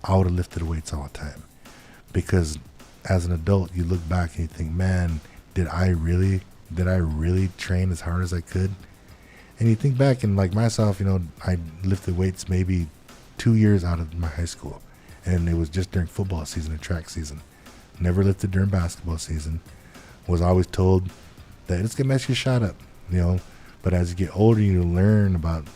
I would have lifted weights all the time. Because as an adult, you look back and you think, man, did I really train as hard as I could? And you think back, and like myself, I lifted weights maybe 2 years out of my high school. And it was just during football season and track season. Never lifted during basketball season. Was always told that it's going to mess your shot up, But as you get older, you learn about,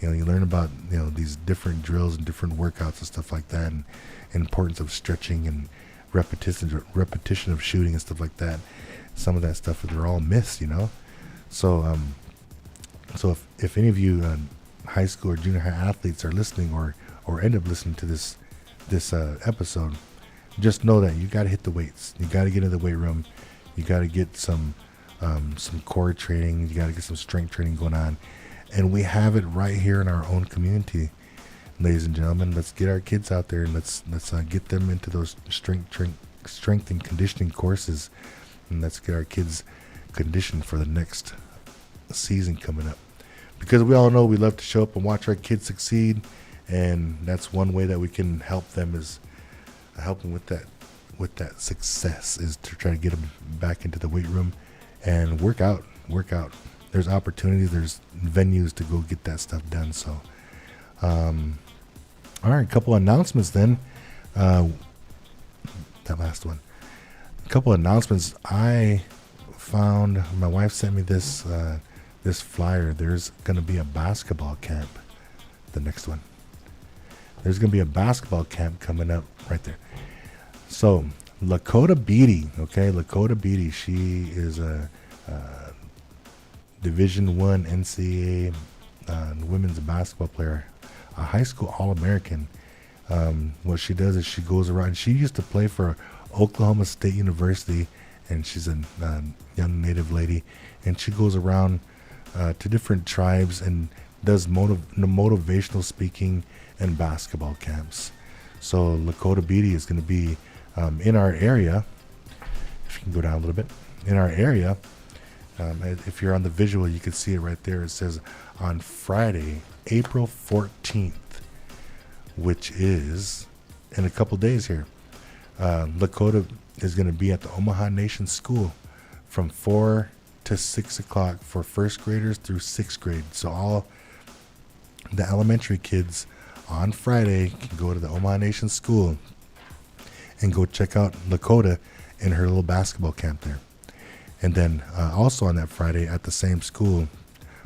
these different drills and different workouts and stuff like that, and importance of stretching and repetition of shooting and stuff like that. Some of that stuff, they're all myths, So, so if any of you high school or junior high athletes are listening or end up listening to this episode, just know that you got to hit the weights. You got to get into the weight room. You got to get some core training. You got to get some strength training going on. And we have it right here in our own community, ladies and gentlemen. Let's get our kids out there and let's get them into those strength and conditioning courses, and let's get our kids conditioned for the next season coming up. Because we all know we love to show up and watch our kids succeed, and that's one way that we can help them, is help them with that success, is to try to get them back into the weight room and work out. There's opportunities, there's venues to go get that stuff done. So, all right, a couple announcements then. That last one. A couple announcements. I found, my wife sent me this flyer. There's going to be a basketball camp. The next one. There's going to be a basketball camp coming up right there. So, Lakota Beatty, she is a Division I NCAA women's basketball player, a high school All-American. What she does is she goes around. She used to play for Oklahoma State University, and she's a young Native lady, and she goes around to different tribes and does motivational speaking and basketball camps. So Lakota Beatty is going to be in our area. If you can go down a little bit, in our area. If you're on the visual, you can see it right there. It says on Friday, April 14th, which is in a couple days here. Lakota is going to be at the Omaha Nation School from 4 to 6 o'clock for first graders through sixth grade. So all the elementary kids on Friday can go to the Omaha Nation School and go check out Lakota in her little basketball camp there. And then also on that Friday at the same school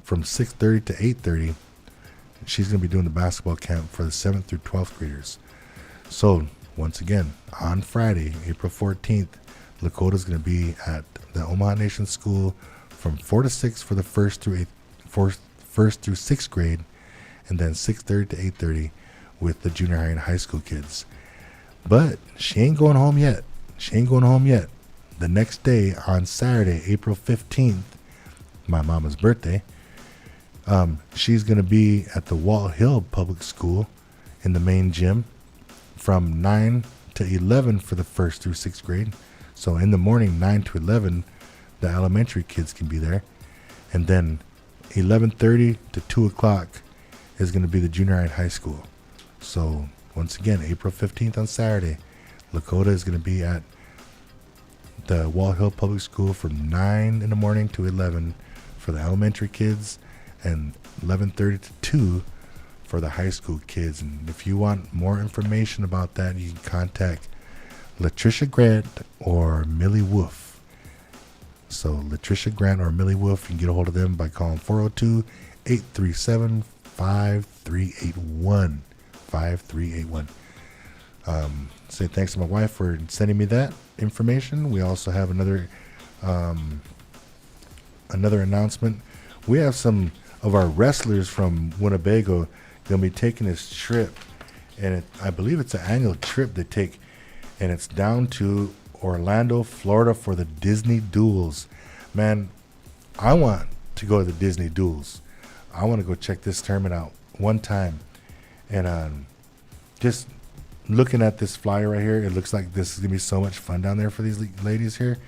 from 6:30 to 8:30, she's going to be doing the basketball camp for the 7th through 12th graders. So once again, on Friday, April 14th, Lakota is going to be at the Omaha Nation School from 4 to 6 for the first through 6th grade, and then 6:30 to 8:30 with the junior high and high school kids. But she ain't going home yet. The next day, on Saturday, April 15th, my mama's birthday, she's going to be at the Walt Hill Public School in the main gym from 9 to 11 for the 1st through 6th grade. So in the morning, 9 to 11, the elementary kids can be there. And then 11:30 to 2 o'clock is going to be the junior high and high school. So once again, April 15th on Saturday, Lakota is going to be at the Walt Hill Public School from 9 in the morning to 11 for the elementary kids, and 11:30 to 2 for the high school kids. And if you want more information about that, you can contact Latricia Grant or Millie Wolf. So Latricia Grant or Millie Wolf, you can get a hold of them by calling 402-837-5381. 5381. Say thanks to my wife for sending me that information. We also have another announcement. We have some of our wrestlers from Winnebago going to be taking this trip, and I believe it's an annual trip they take, and it's down to Orlando, Florida for the Disney Duels. Man, I want to go to the Disney Duels. I want to go check this tournament out one time. And just looking at this flyer right here, it looks like this is going to be so much fun down there for these ladies here.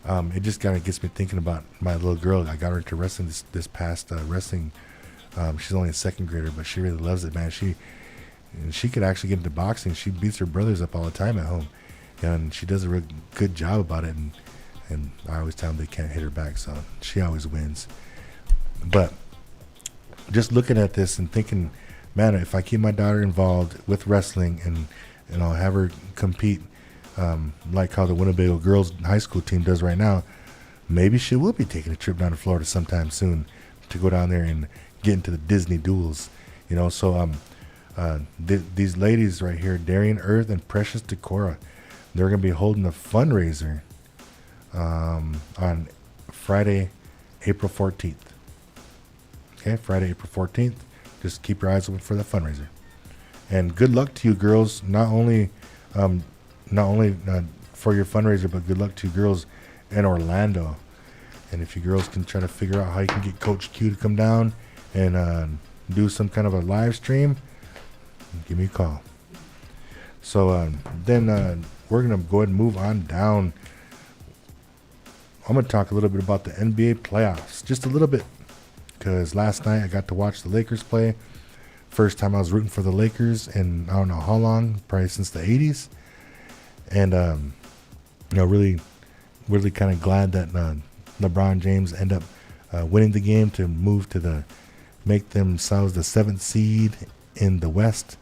it just kind of gets me thinking about my little girl. I got her into wrestling this past wrestling. She's only a second grader, but she really loves it, man. She could actually get into boxing. She beats her brothers up all the time at home, and she does a real good job about it. And I always tell them they can't hit her back, so she always wins. But just looking at this and thinking, man, if I keep my daughter involved with wrestling and I'll have her compete like how the Winnebago girls high school team does right now, maybe she will be taking a trip down to Florida sometime soon to go down there and get into the Disney duels. So these ladies right here, Darian Earth and Precious Decora, they're going to be holding a fundraiser on Friday, April 14th. Okay, Friday, April 14th. Just keep your eyes open for the fundraiser. And good luck to you girls, not only for your fundraiser, but good luck to you girls in Orlando. And if you girls can try to figure out how you can get Coach Q to come down and do some kind of a live stream, give me a call. So then we're going to go ahead and move on down. I'm going to talk a little bit about the NBA playoffs, just a little bit, because last night I got to watch the Lakers play. First time I was rooting for the Lakers in I don't know how long, probably since the 80s. And, really kind of glad that LeBron James ended up winning the game to make themselves the 7th seed in the West.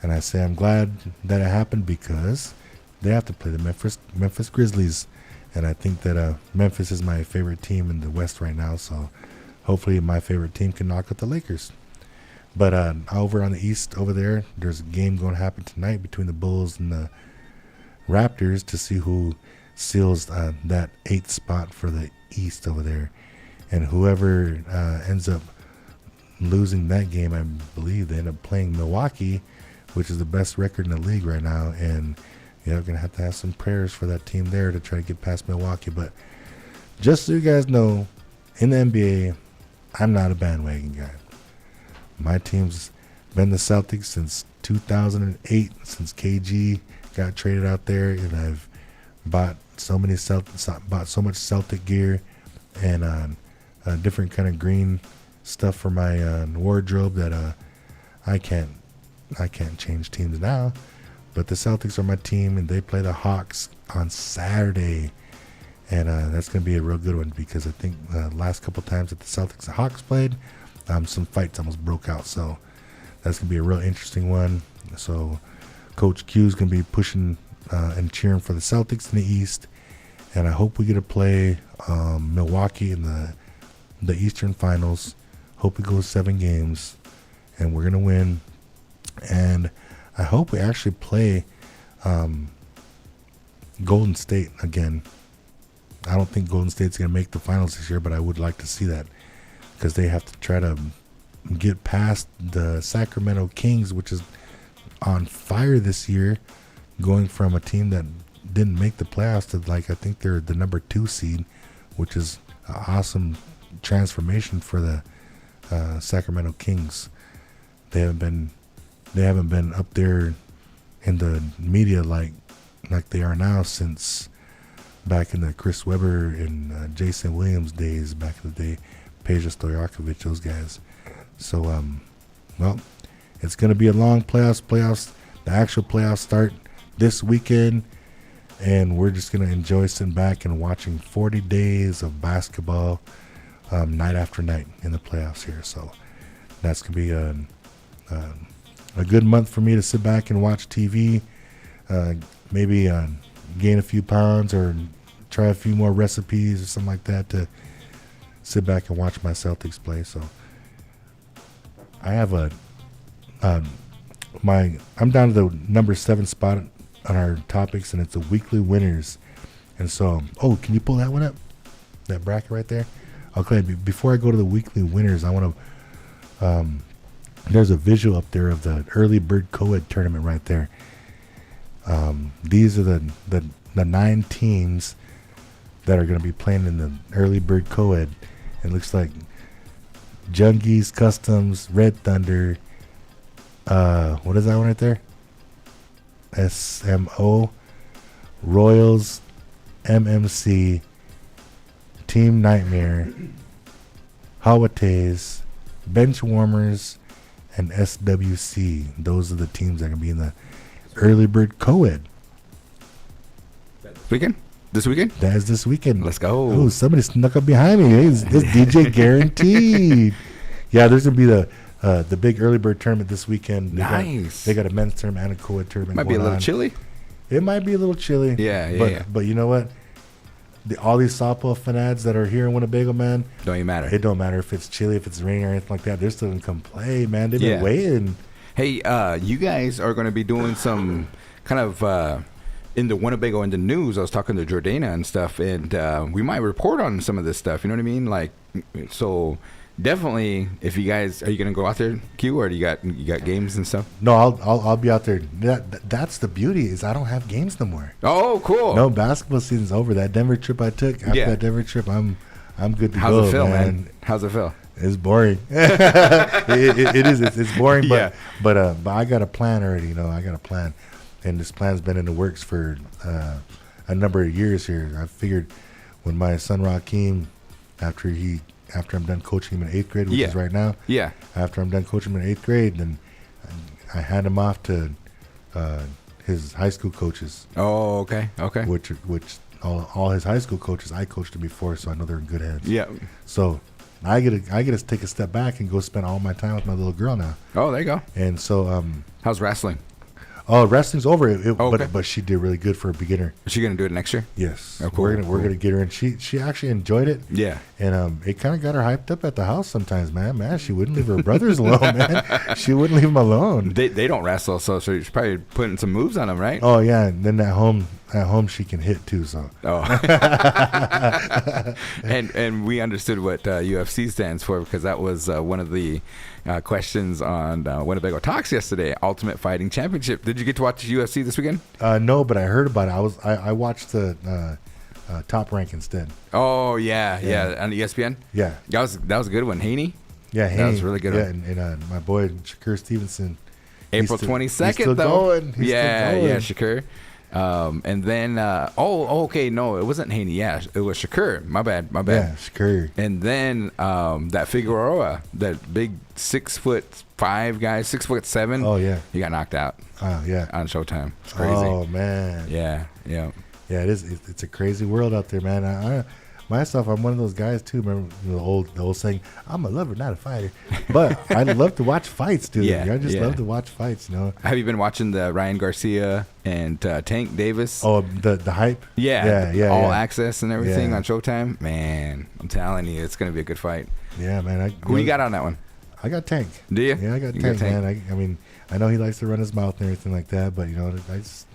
And I say I'm glad that it happened because they have to play the Memphis Grizzlies. And I think that Memphis is my favorite team in the West right now. So hopefully my favorite team can knock out the Lakers. But over on the East over there, there's a game going to happen tonight between the Bulls and the Raptors to see who seals that 8th spot for the East over there. And whoever ends up losing that game, I believe they end up playing Milwaukee, which is the best record in the league right now. And you're going to have some prayers for that team there to try to get past Milwaukee. But just so you guys know, in the NBA, I'm not a bandwagon guy. My team's been the Celtics since 2008, since KG got traded out there, and I've bought so much Celtic gear and different kind of green stuff for my wardrobe that I can't change teams now. But the Celtics are my team, and they play the Hawks on Saturday. And that's going to be a real good one because I think the last couple times that the Celtics and Hawks played, some fights almost broke out. So that's going to be a real interesting one. So Coach Q is going to be pushing and cheering for the Celtics in the East. And I hope we get to play Milwaukee in the Eastern Finals. Hope we go 7 games, and we're going to win. And I hope we actually play Golden State again. I don't think Golden State's going to make the finals this year, but I would like to see that because they have to try to get past the Sacramento Kings, which is on fire this year, going from a team that didn't make the playoffs to I think they're the number 2 seed, which is an awesome transformation for the Sacramento Kings. They haven't been up there in the media like they are now since back in the Chris Webber and Jason Williams days back in the day, Peja Stojakovic, those guys. So, it's going to be a long playoffs. The actual playoffs start this weekend, and we're just going to enjoy sitting back and watching 40 days of basketball night after night in the playoffs here. So that's going to be a good month for me to sit back and watch TV, maybe gain a few pounds or try a few more recipes or something like that to sit back and watch my Celtics play. So I have I'm down to the number 7 spot on our topics, and it's the weekly winners. And so, can you pull that one up? That bracket right there? Okay, before I go to the weekly winners, I want to, there's a visual up there of the early bird co-ed tournament right there. These are the 9 teams that are going to be playing in the early bird co-ed. It looks like Jungies, Customs, Red Thunder, what is that one right there? SMO, Royals, MMC, Team Nightmare, Hawates, Bench Warmers, and SWC. Those are the teams that can be in the Early Bird Co-Ed. This weekend? That is this weekend. Let's go. Oh, somebody snuck up behind me. Hey, it's DJ Guaranteed. Yeah, there's gonna be the big Early Bird tournament this weekend. Nice. They got a men's tournament and a co-ed tournament. Might be a going little on. chilly. It might be a little chilly. Yeah. But you know what? All these softball fanads that are here in Winnebago, man, Don't even matter. it don't matter if it's chilly, if it's raining or anything like that. They're still gonna come play, man. They've been Yeah. waiting. Hey, you guys are going to be doing some kind of in the Winnebago in the news. I was talking to Jordana and stuff, and we might report on some of this stuff. You know what I mean? Like, so definitely, if you guys are you going to go out there, Q, or do you got games and stuff? No, I'll be out there. That's the beauty is I don't have games no more. Oh, cool. No, basketball season's over. That Denver trip I took after that Denver trip, I'm good to How's go. it feel, man? How's it feel? It's boring. it is. It's boring, but Yeah. but I got a plan already. You know, I got a plan, and this plan's been in the works for a number of years here. I figured when my son Rakeem, after I'm done coaching him in 8th grade, which is right now. Yeah. After I'm done coaching him in 8th grade, then I hand him off to his high school coaches. Oh, okay. Which all his high school coaches I coached them before, so I know they're in good hands. Yeah. So I get to take a step back and go spend all my time with my little girl now. Oh, there you go. And so How's wrestling? wrestling's over. Okay. But she did really good for a beginner. Is she going to do it next year? Yes. Oh, cool, We're cool. gonna get her, and she actually enjoyed it. Yeah. And it kind of got her hyped up at the house sometimes, man. She wouldn't leave her brothers alone, man. She wouldn't leave them alone. They don't wrestle, so she's probably putting some moves on them, right? Oh yeah, and then at home she can hit too. So Oh. and we understood what UFC stands for because that was one of the questions on Winnebago Talks yesterday. Ultimate Fighting Championship. Did you get to watch UFC this weekend? no, but I heard about it. I watched the Top Rank instead. Oh yeah, on ESPN. Yeah, That was a good one. Haney. yeah, That was really good. Yeah, and my boy Shakur Stevenson. April he's 22nd. He's still though. going. He's Yeah, still going. Shakur. And then okay, no, it wasn't Haney. Yeah, it was Shakur. My bad. Yeah, Shakur. And then that Figueroa, that big 6'5" guy, 6'7". Oh yeah. He got knocked out Yeah. on Showtime. It's crazy. Oh man. Yeah. Yeah, it is. It's a crazy world out there, man. I myself, I'm one of those guys too. Remember the old saying, "I'm a lover, not a fighter." But I love to watch fights, dude. Yeah, I just yeah. love to watch fights. You know. Have you been watching the Ryan Garcia and Tank Davis? Oh, the hype. Yeah, yeah. all access and everything Yeah. on Showtime. Man, I'm telling you, it's gonna be a good fight. Yeah, man. Who you got on that one? I got Tank. Do you? Yeah, I got You Tank, man. I mean, I know he likes to run his mouth and everything like that, but you know,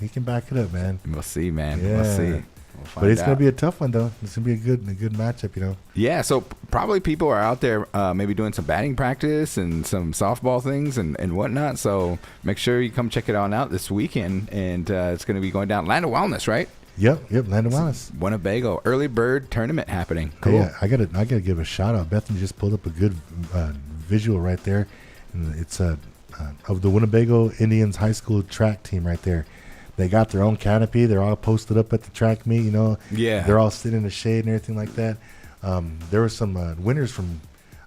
he can back it up, man. We'll see, man. Yeah. We'll see. We'll find But it's gonna out. be a tough one, though. It's gonna be a good matchup, you know. Yeah, so probably people are out there maybe doing some batting practice and some softball things and whatnot. So make sure you come check it on out this weekend. And it's going to be going down Land of Wellness, right? Yep. Land of Wellness. Winnebago Early Bird Tournament happening. Cool. Hey, I gotta give a shout out. Bethany just pulled up a good visual right there, and it's of the Winnebago Indians high school track team right there. They got their own canopy. They're all posted up at the track meet. You know. Yeah. They're all sitting in the shade and everything like that. There were some winners from,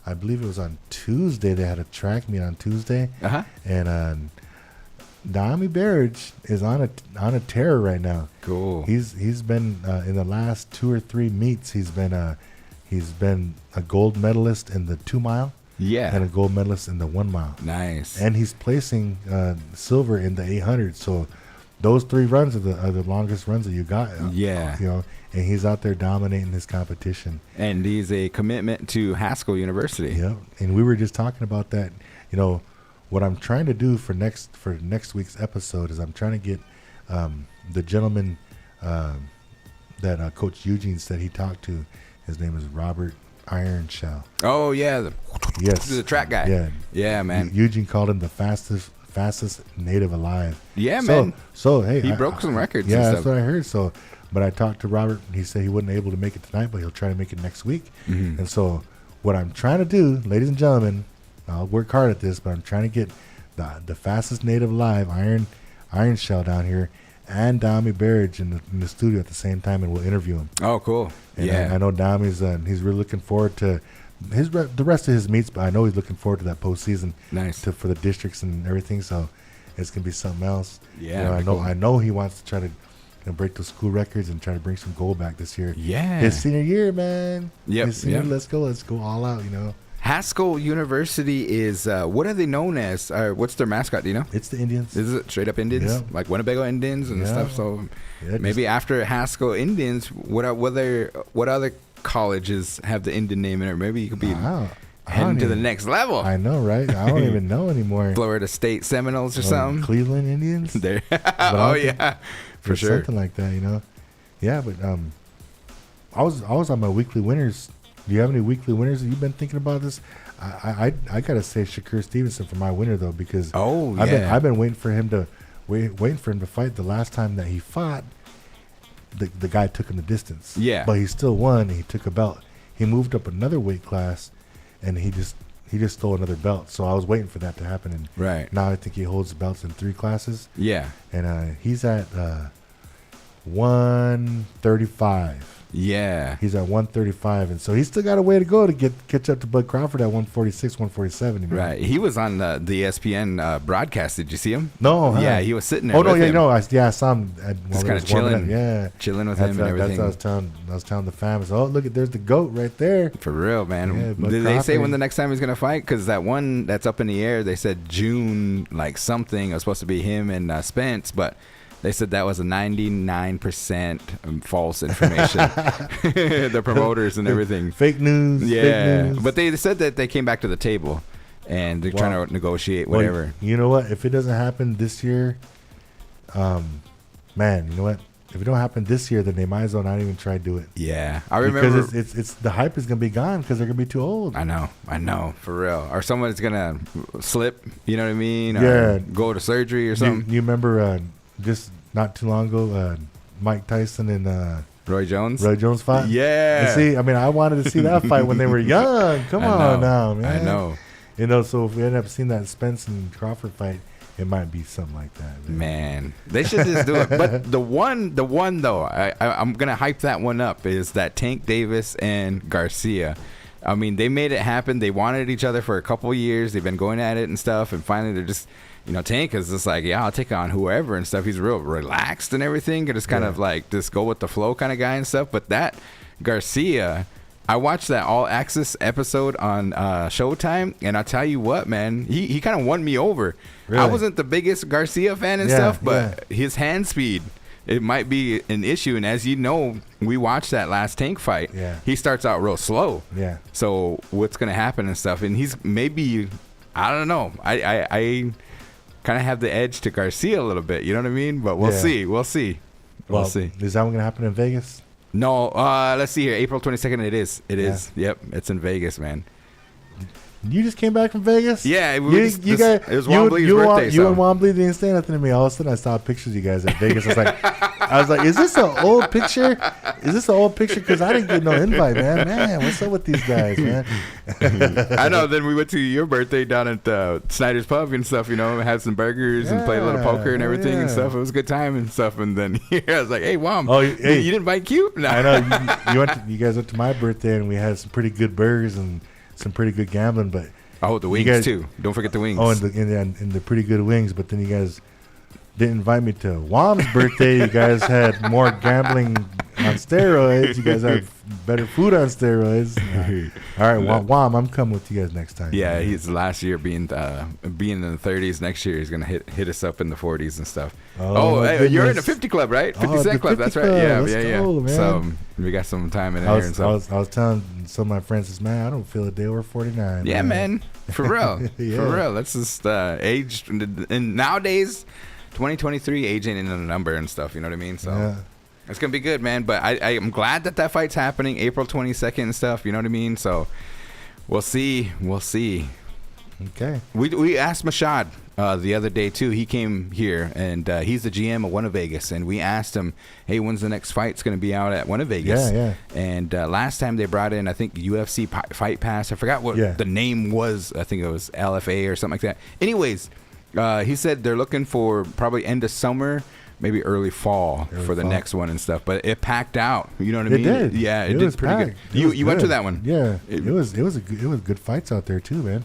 I believe it was on Tuesday. They had a track meet on Tuesday, Uh-huh. and Naomi Berridge is on a tear right now. Cool. He's been in the last 2 or 3 meets. He's been a gold medalist in the 2 mile Yeah. and a gold medalist in the 1 mile, Nice. and he's placing silver in the 800. So those 3 runs are the longest runs that you got. Yeah. You know, and he's out there dominating his competition. And he's a commitment to Haskell University. Yeah, and we were just talking about that. You know, what I'm trying to do for next week's episode is I'm trying to get the gentleman that Coach Eugene said he talked to. His name is Robert Ironshell. Oh, yeah. Yes, The track guy. Yeah, Yeah, man. Eugene called him the fastest native alive. Yeah, so, man. So hey, He broke some records Yeah, and that's stuff. what I heard. So, but I talked to Robert. And he said he wasn't able to make it tonight, but he'll try to make it next week. Mhm. And so, what I'm trying to do, ladies and gentlemen, I'll work hard at this, but I'm trying to get the fastest native alive Iron Shell down here, and Dami Barrage in the studio at the same time, and we'll interview him. Oh, cool. And Yeah. I know Dami's he's really looking forward to the rest of his meets, but I know he's looking forward to that postseason Nice. for the districts and everything. So it's gonna be something else. Yeah, You know, that'd be cool. I know he wants to try to break those school records and try to bring some gold back this year. Yeah. His senior year, man. Yep, His senior, yep. let's go all out. You know, Haskell University is, what are they known as? What's their mascot? Do you know? it's the Indians. Is it straight up Indians? Yeah. Like Winnebago Indians and Yeah. stuff? So Yeah, maybe after Haskell Indians, what other colleges have the Indian name in it? Maybe you could be I heading don't to the even- next level. I know, right? I don't even know anymore. Florida State Seminoles or Or something. Cleveland Indians. There. I Oh, think yeah. For It's sure. something like that, you know. Yeah, but I was on my weekly winners. Do you have any weekly winners that you've been thinking about this? I gotta say Shakur Stevenson for my winner though, because Oh, I've been waiting for him to fight. The last time that he fought, the guy took him the distance. Yeah. but he still won. And he took a belt. He moved up another weight class, and he just stole another belt. So I was waiting for that to happen, and Right. now I think he holds the belts in 3 classes. Yeah. And he's at 135. Yeah. He's at 135, and so he's still got a way to go to catch up to Bud Crawford at 146, 147. You know? Right. He was on the ESPN broadcast. Did you see him? No. Huh? Yeah, he was sitting there. Oh no, with yeah, him, no, I saw him. While Just he kinda was warming up. chilling. Yeah, chilling with that's him and everything. That's what I was telling the fans. Oh, look, there's the goat right there. For real, man. Yeah, Bud Did they say Crawford. when the next time he's gonna fight? Because that one that's up in the air, they said June, like something. It was supposed to be him and Spence, but they said that was a 99% false information. The promoters and everything. Fake news. Yeah, fake news. but they said that they came back to the table and they're trying to negotiate Well, whatever. you know what? If it doesn't happen this year, man, you know what? If it don't happen this year, then they might as well not even try to do it. Yeah, I remember. Because it's the hype is gonna be gone because they're gonna be too old. I know, for real. Or someone's gonna slip, you know what I mean? Or Yeah. go to surgery or You something. remember just not too long ago, Mike Tyson and Roy Jones. Roy Jones fought? Yeah. And see, I mean, I wanted to see that fight when they were young. Come I on know, now, man. I know. You know, so if we end up seeing that Spence and Crawford fight, it might be something like that. Man, they should just do it. But the one though, I'm gonna hype that one up is that Tank Davis and Garcia. I mean, they made it happen. They wanted each other for a couple of years. They've been going at it and stuff, and finally they're just, Tank is just like, yeah, I'll take on whoever and stuff. He's real relaxed and everything, and just kind of like just go with the flow kind of guy and stuff. But that Garcia, I watched that All Access episode on Showtime, and I'll tell you what, man, he kind of won me over. Really? I wasn't the biggest Garcia fan and Yeah, stuff, but his hand speed, it might be an issue. And as you know, we watched that last Tank fight. Yeah. He starts out real slow. Yeah. So what's going to happen and stuff? And he's maybe, I don't know. I kind of have the edge to Garcia a little bit. You know what I mean? But we'll Yeah. see. We'll see. Well, We'll see. Is that one going to happen in Vegas? No, let's see here. April 22nd, it is. It is. Yep. It's in Vegas, man. You just came back from Vegas? Yeah, You guys. guys, It was Wombly's you birthday. You so. and Wombly didn't say nothing to me. All of a sudden, I saw pictures of you guys at Vegas. I was like, is this an old picture? Is this an old picture? Because I didn't get no invite, man. Man, what's up with these guys, man? I know. Then we went to your birthday down at Snyder's Pub and stuff. Had some burgers and played a little Yeah, poker and everything and yeah. stuff. It was a good time and stuff. And then I was like, "Hey, Wom, Oh, hey. you didn't invite Q?" No. I know you guys went to my birthday and we had some pretty good burgers and some pretty good gambling, but Oh, the wings guys- too. Don't forget the wings. oh, and the pretty good wings. But then you guys didn't invite me to Wom's birthday. You guys had more gambling on steroids. You guys had better food on steroids. All right, Wom, I'm coming with you guys next time. Yeah, he's last year being in the 30s. Next year he's gonna hit us up in the 40s and stuff. Oh, Hey, you're in the goodness. 50 club, right? 50 Oh, Cent the Club. 50 That's right. Club. Yeah, Let's yeah. go, man. So we got some time in I there and was, stuff. I was telling some of my friends, this man, I don't feel a day over 49. Yeah, man. For real. Yeah. For real. That's just age. And nowadays, 2023, age ain't a number and stuff. You know what I mean? So Yeah. it's going to be good, man. But I'm glad that fight's happening April 22nd and stuff. You know what I mean? So we'll see. We'll see. Okay. We asked Mashad the other day, too. He came here, and he's the GM of One Vegas. And we asked him, hey, when's the next fight's going to be out at One Vegas? Yeah. And last time they brought in, I think, UFC Fight Pass. I forgot what the name was. I think it was LFA or something like that. Anyways, he said they're looking for probably end of summer maybe early fall for the fall. next one and stuff. But it packed out. You know what I It mean? did. Yeah, it It did was pretty packed. good. It was You went to good. that one? Yeah, It- it was good fights out there too, man.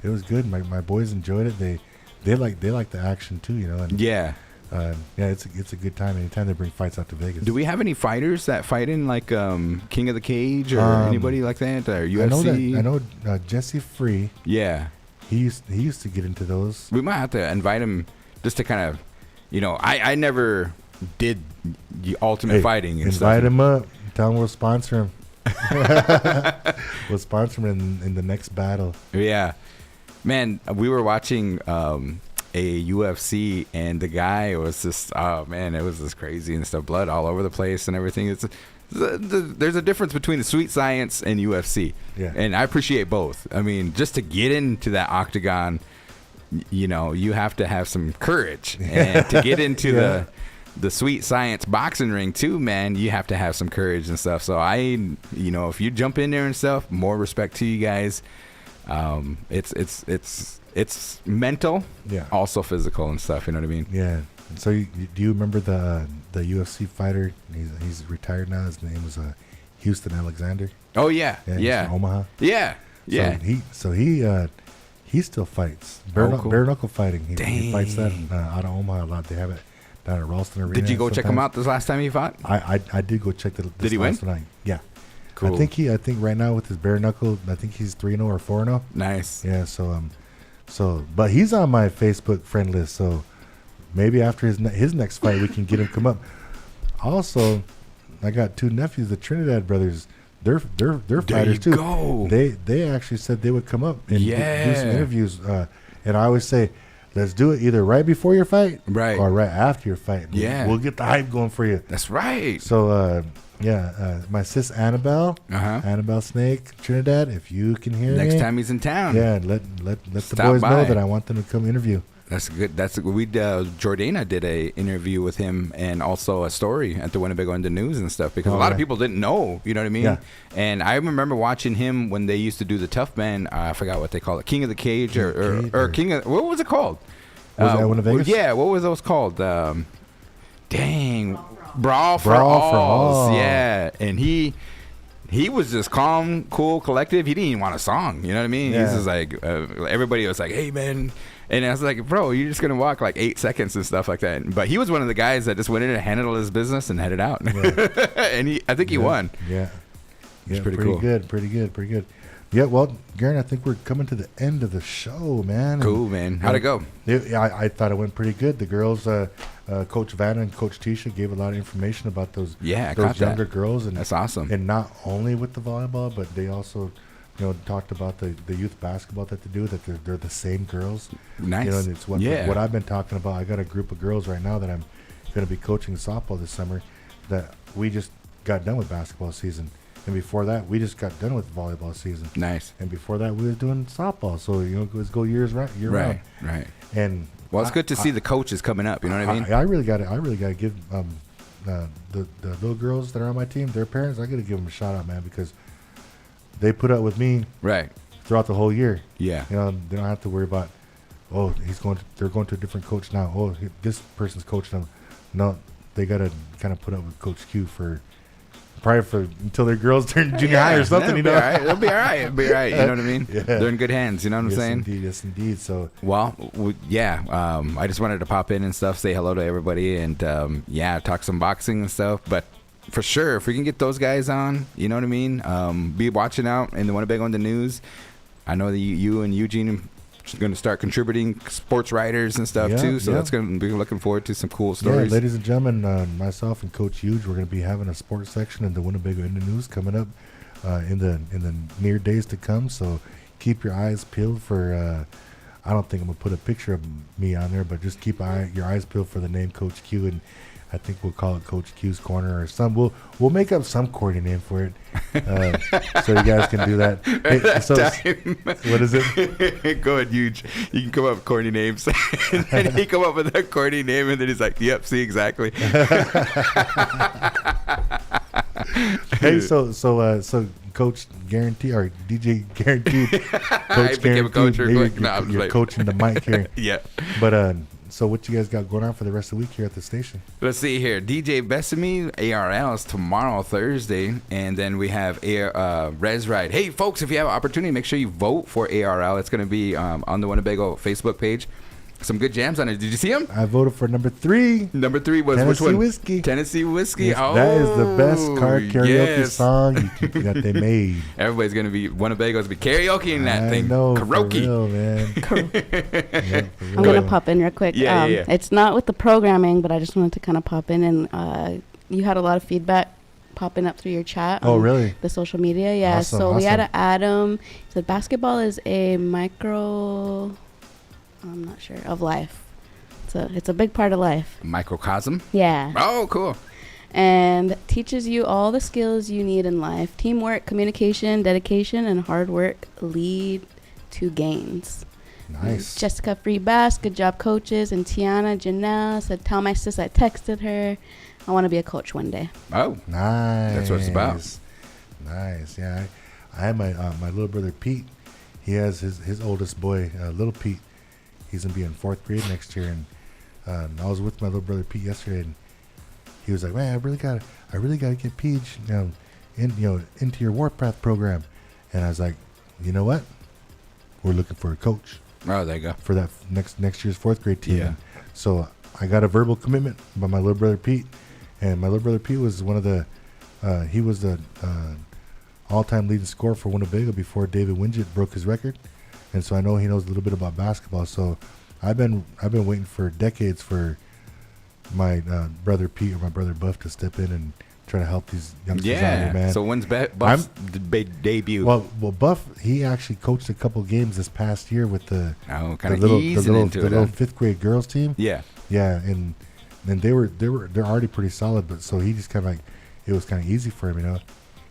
It was good. My boys enjoyed it. They like the action too, you know. And Yeah. it's a good time. Anytime they bring fights out to Vegas. Do we have any fighters that fight in like King of the Cage or anybody like that or UFC? I know Jesse Free. Yeah. He used to get into those. We might have to invite him just to kind of, you know, I never did the ultimate Hey, fighting and invite stuff. him up. Tell him we'll sponsor him. We'll sponsor him in the next battle. Yeah. Man, we were watching a UFC and the guy was just, oh man, it was just crazy and stuff, blood all over the place and everything. There's a difference between the sweet science and UFC. Yeah. And I appreciate both. I mean, just to get into that octagon, you know, you have to have some courage. And to get into Yeah. the sweet science boxing ring too, man, you have to have some courage and stuff. So you know, if you jump in there and stuff, more respect to you guys. It's mental, Yeah. also physical and stuff. You know what I mean? Yeah. So do you remember the UFC fighter? He's retired now. His name was Houston Alexander. Oh yeah, He's yeah, from Omaha. yeah, yeah. So he still fights bare knuckle fighting. He fights that out of Omaha a lot. They have it down at Ralston Arena. Did you go check him sometimes. out this last time he fought? I did go check this Did he win? last night. Yeah. Cool. I think right now with his bare knuckle, I think he's 3-0 or 4-0. Nice. Yeah. But he's on my Facebook friend list. So maybe after his next fight, we can get him come up. Also, I got two nephews, the Trinidad brothers. They're There fighters you too. go. They actually said they would come up and do some Yeah. interviews. And I always say, let's do it either right before your fight, Right. or right after your fight. Yeah. We'll get the hype going for you. That's right. So my sis Annabelle, Uh-huh. Annabelle Snake, Trinidad. If you can hear Next me, time he's in town. yeah, let the Stop boys know by. that I want them to come interview. That's good. Jordana did a interview with him and also a story at the Winnebago in the News and stuff because a lot of yeah. people didn't know, you know what I mean? Yeah. And I remember watching him when they used to do the Tough Man. I forgot what they call it, King of the Cage or King of, what was it called? Was that one in Vegas? Yeah, what was those called? Dang, Brawl for Brawl for Alls. All. Yeah, and he was just calm, cool, collective. He didn't even want a song. You know what I mean? Yeah. He's just like, everybody was like, hey, man. And I was like, bro, you're just going to walk like 8 seconds and stuff like that. But he was one of the guys that just went in and handled his business and headed out. Yeah. And I think he won. Yeah. It's Yeah, pretty pretty cool. good, pretty good. Yeah, well, Garen, I think we're coming to the end of the show, man. Cool, man. How'd it go? I thought it went pretty good. The girls, Coach Vanna and Coach Tisha gave a lot of information about those Yeah, I caught those younger that. girls, and That's awesome. and not only with the volleyball, but they also, talked about the youth basketball that they do. That they're the same girls. Nice. And it's what I've been talking about. I got a group of girls right now that I'm going to be coaching softball this summer. That we just got done with basketball season, and before that, we just got done with volleyball season. Nice. And before that, we was doing softball. So let's go year round. Right. And Well, it's good to see the coaches coming up. You know what I mean? I really got to give the little girls that are on my team, their parents. I got to give them a shout out, man, because they put up with me Right. throughout the whole year. Yeah. They don't have to worry about, they're going to a different coach now. Oh, this person's coaching them. No, they got to kind of put up with Coach Q until their girls turn junior high or something. It'll be all right. It'll be all right. It'll be all right. You know what I mean? Yeah. They're in good hands. You know what I'm saying? Yes, indeed. So, Well, I just wanted to pop in and stuff, say hello to everybody, and talk some boxing and stuff. But for sure, if we can get those guys on, you know what I mean? Be watching out in the Winnebago on the News. I know that you and Eugene are going to start contributing sports writers and stuff too, so that's going to be looking forward to some cool stories. yeah, ladies and gentlemen, myself and Coach Eug, we're going to be having a sports section in the Winnebago in the News coming up in the near days to come. So keep your eyes peeled for. I don't think I'm gonna put a picture of me on there, but just keep your eyes peeled for the name Coach Q, and I think we'll call it Coach Q's Corner or some. We'll make up some corny name for it, so you guys can do that. Hey, so what is it? Go ahead, Huge. You can come up with corny names, and then he come up with a corny name, and then he's like, "Yep, see exactly." Hey, so Coach Guarantee or DJ Guaranteed, I became a coach real quick. No, I'm you're like- coaching the mic here. Yeah. But So what you guys got going on for the rest of the week here at the station? Let's see here. DJ Besame, ARL is tomorrow, Thursday. And then we have Res Ride. Hey, folks, if you have an opportunity, make sure you vote for ARL. It's going to be on the Winnebago Facebook page. Some good jams on it. Did you see them? I voted for number 3. Number 3 was Tennessee which one? Whiskey. Tennessee Whiskey. Yes, Oh, that is the best car karaoke yes. song that they made. Everybody's going to be, Winnebago's be karaokeing that I thing. know, Karaoke. for real, man. Yeah, for I'm real. going to pop in real quick. Yeah, yeah. It's not with the programming, but I just wanted to kind of pop in. And you had a lot of feedback popping up through your chat. Oh, on really? The social media. Yeah. Awesome, So we had awesome. Adam. He said basketball is a micro, I'm not sure, of life. It's a big part of life. Microcosm. Yeah. Oh, cool. And teaches you all the skills you need in life. Teamwork, communication, dedication, and hard work lead to gains. Nice. Jessica Free Bass, good job, coaches. And Tiana Janelle said, tell my sis I texted her. I want to be a coach one day. Oh, Nice. That's what it's about. Nice. Yeah. I have my little brother Pete. He has his oldest boy, little Pete. He's gonna be in 4th grade next year, and I was with my little brother Pete yesterday, and he was like, "Man, I really gotta get Peach, into your Warpath program." And I was like, "You know what? We're looking for a coach oh, there you go. for that next year's 4th grade team." Yeah. So I got a verbal commitment by my little brother Pete, and my little brother Pete was one of the he was the all-time leading scorer for Winnebago before David Wingett broke his record, and so I know he knows a little bit about basketball. So I've been waiting for decades for my brother Pete or my brother Buff to step in and try to help these youngsters out Yeah. here, man. So when's Buff's debut? Well, Buff, he actually coached a couple games this past year with the kind the of little easing into it. little Huh? 5th grade girls team. Yeah. Yeah, and they're already pretty solid, but so he just kind of like, it was kind of easy for him,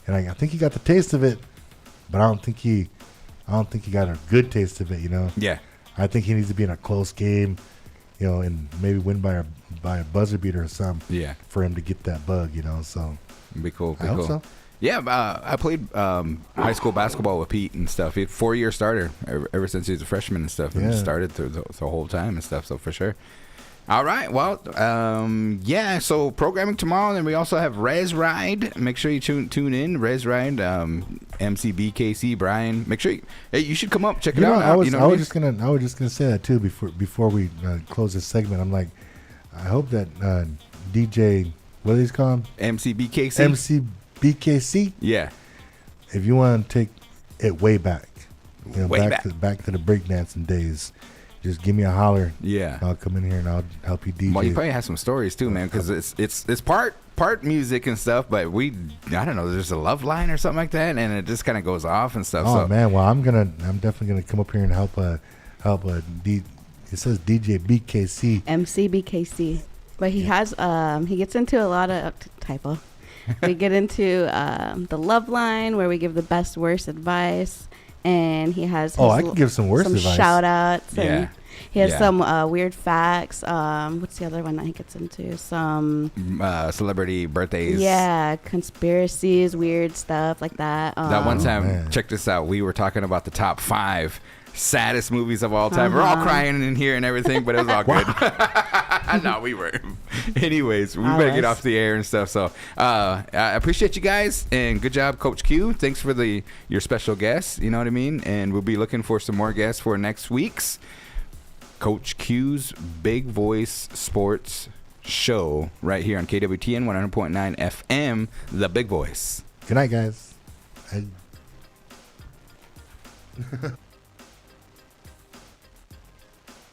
And I think he got the taste of it, but I don't think he got a good taste of it, Yeah. I think he needs to be in a close game, and maybe win by a buzzer beater or something. Yeah. For him to get that bug, So It'd be cool. I hope so. Yeah, I played high school basketball with Pete and stuff. He 4-year starter ever since he was a freshman and stuff, and Yeah. started through the whole time and stuff. So for sure. All right. Well, yeah. So programming tomorrow, and then we also have Res Ride. Make sure you tune in. Res Ride, MCBKC, Brian. Make sure you should come up, check it out. I was what I mean? just gonna say that too before we close this segment. I'm like, I hope that DJ, what do these call him? MCBKC. MCBKC. Yeah. If you want to take it way back, Way back to the breakdancing days, just give me a holler. Yeah. I'll come in here and I'll help you DJ. Well, you probably have some stories too, man, because it's part music and stuff, but I don't know, there's a love line or something like that, and it just kind of goes off and stuff. Oh so man, well I'm definitely gonna come up here and help it says DJ BKC. MCBKC. But he has, he gets into a lot of, typo. We get into the love line where we give the best, worst advice. And he has I can give some worst advice. shout outs. Yeah. And he has Yeah. some weird facts. What's the other one that he gets into? Some celebrity birthdays. yeah, conspiracies, weird stuff like that. That one time, man. check this out. We were talking about the top 5 saddest movies of all time. We're all crying in here and everything, but it was all good. No, we were. Anyways, we better get off the air and stuff. So I appreciate you guys, and good job, Coach Q. Thanks for your special guests. You know what I mean? And we'll be looking for some more guests for next week's Coach Q's Big Voice Sports Show right here on KWTN 100.9 FM, The Big Voice. Good night, guys.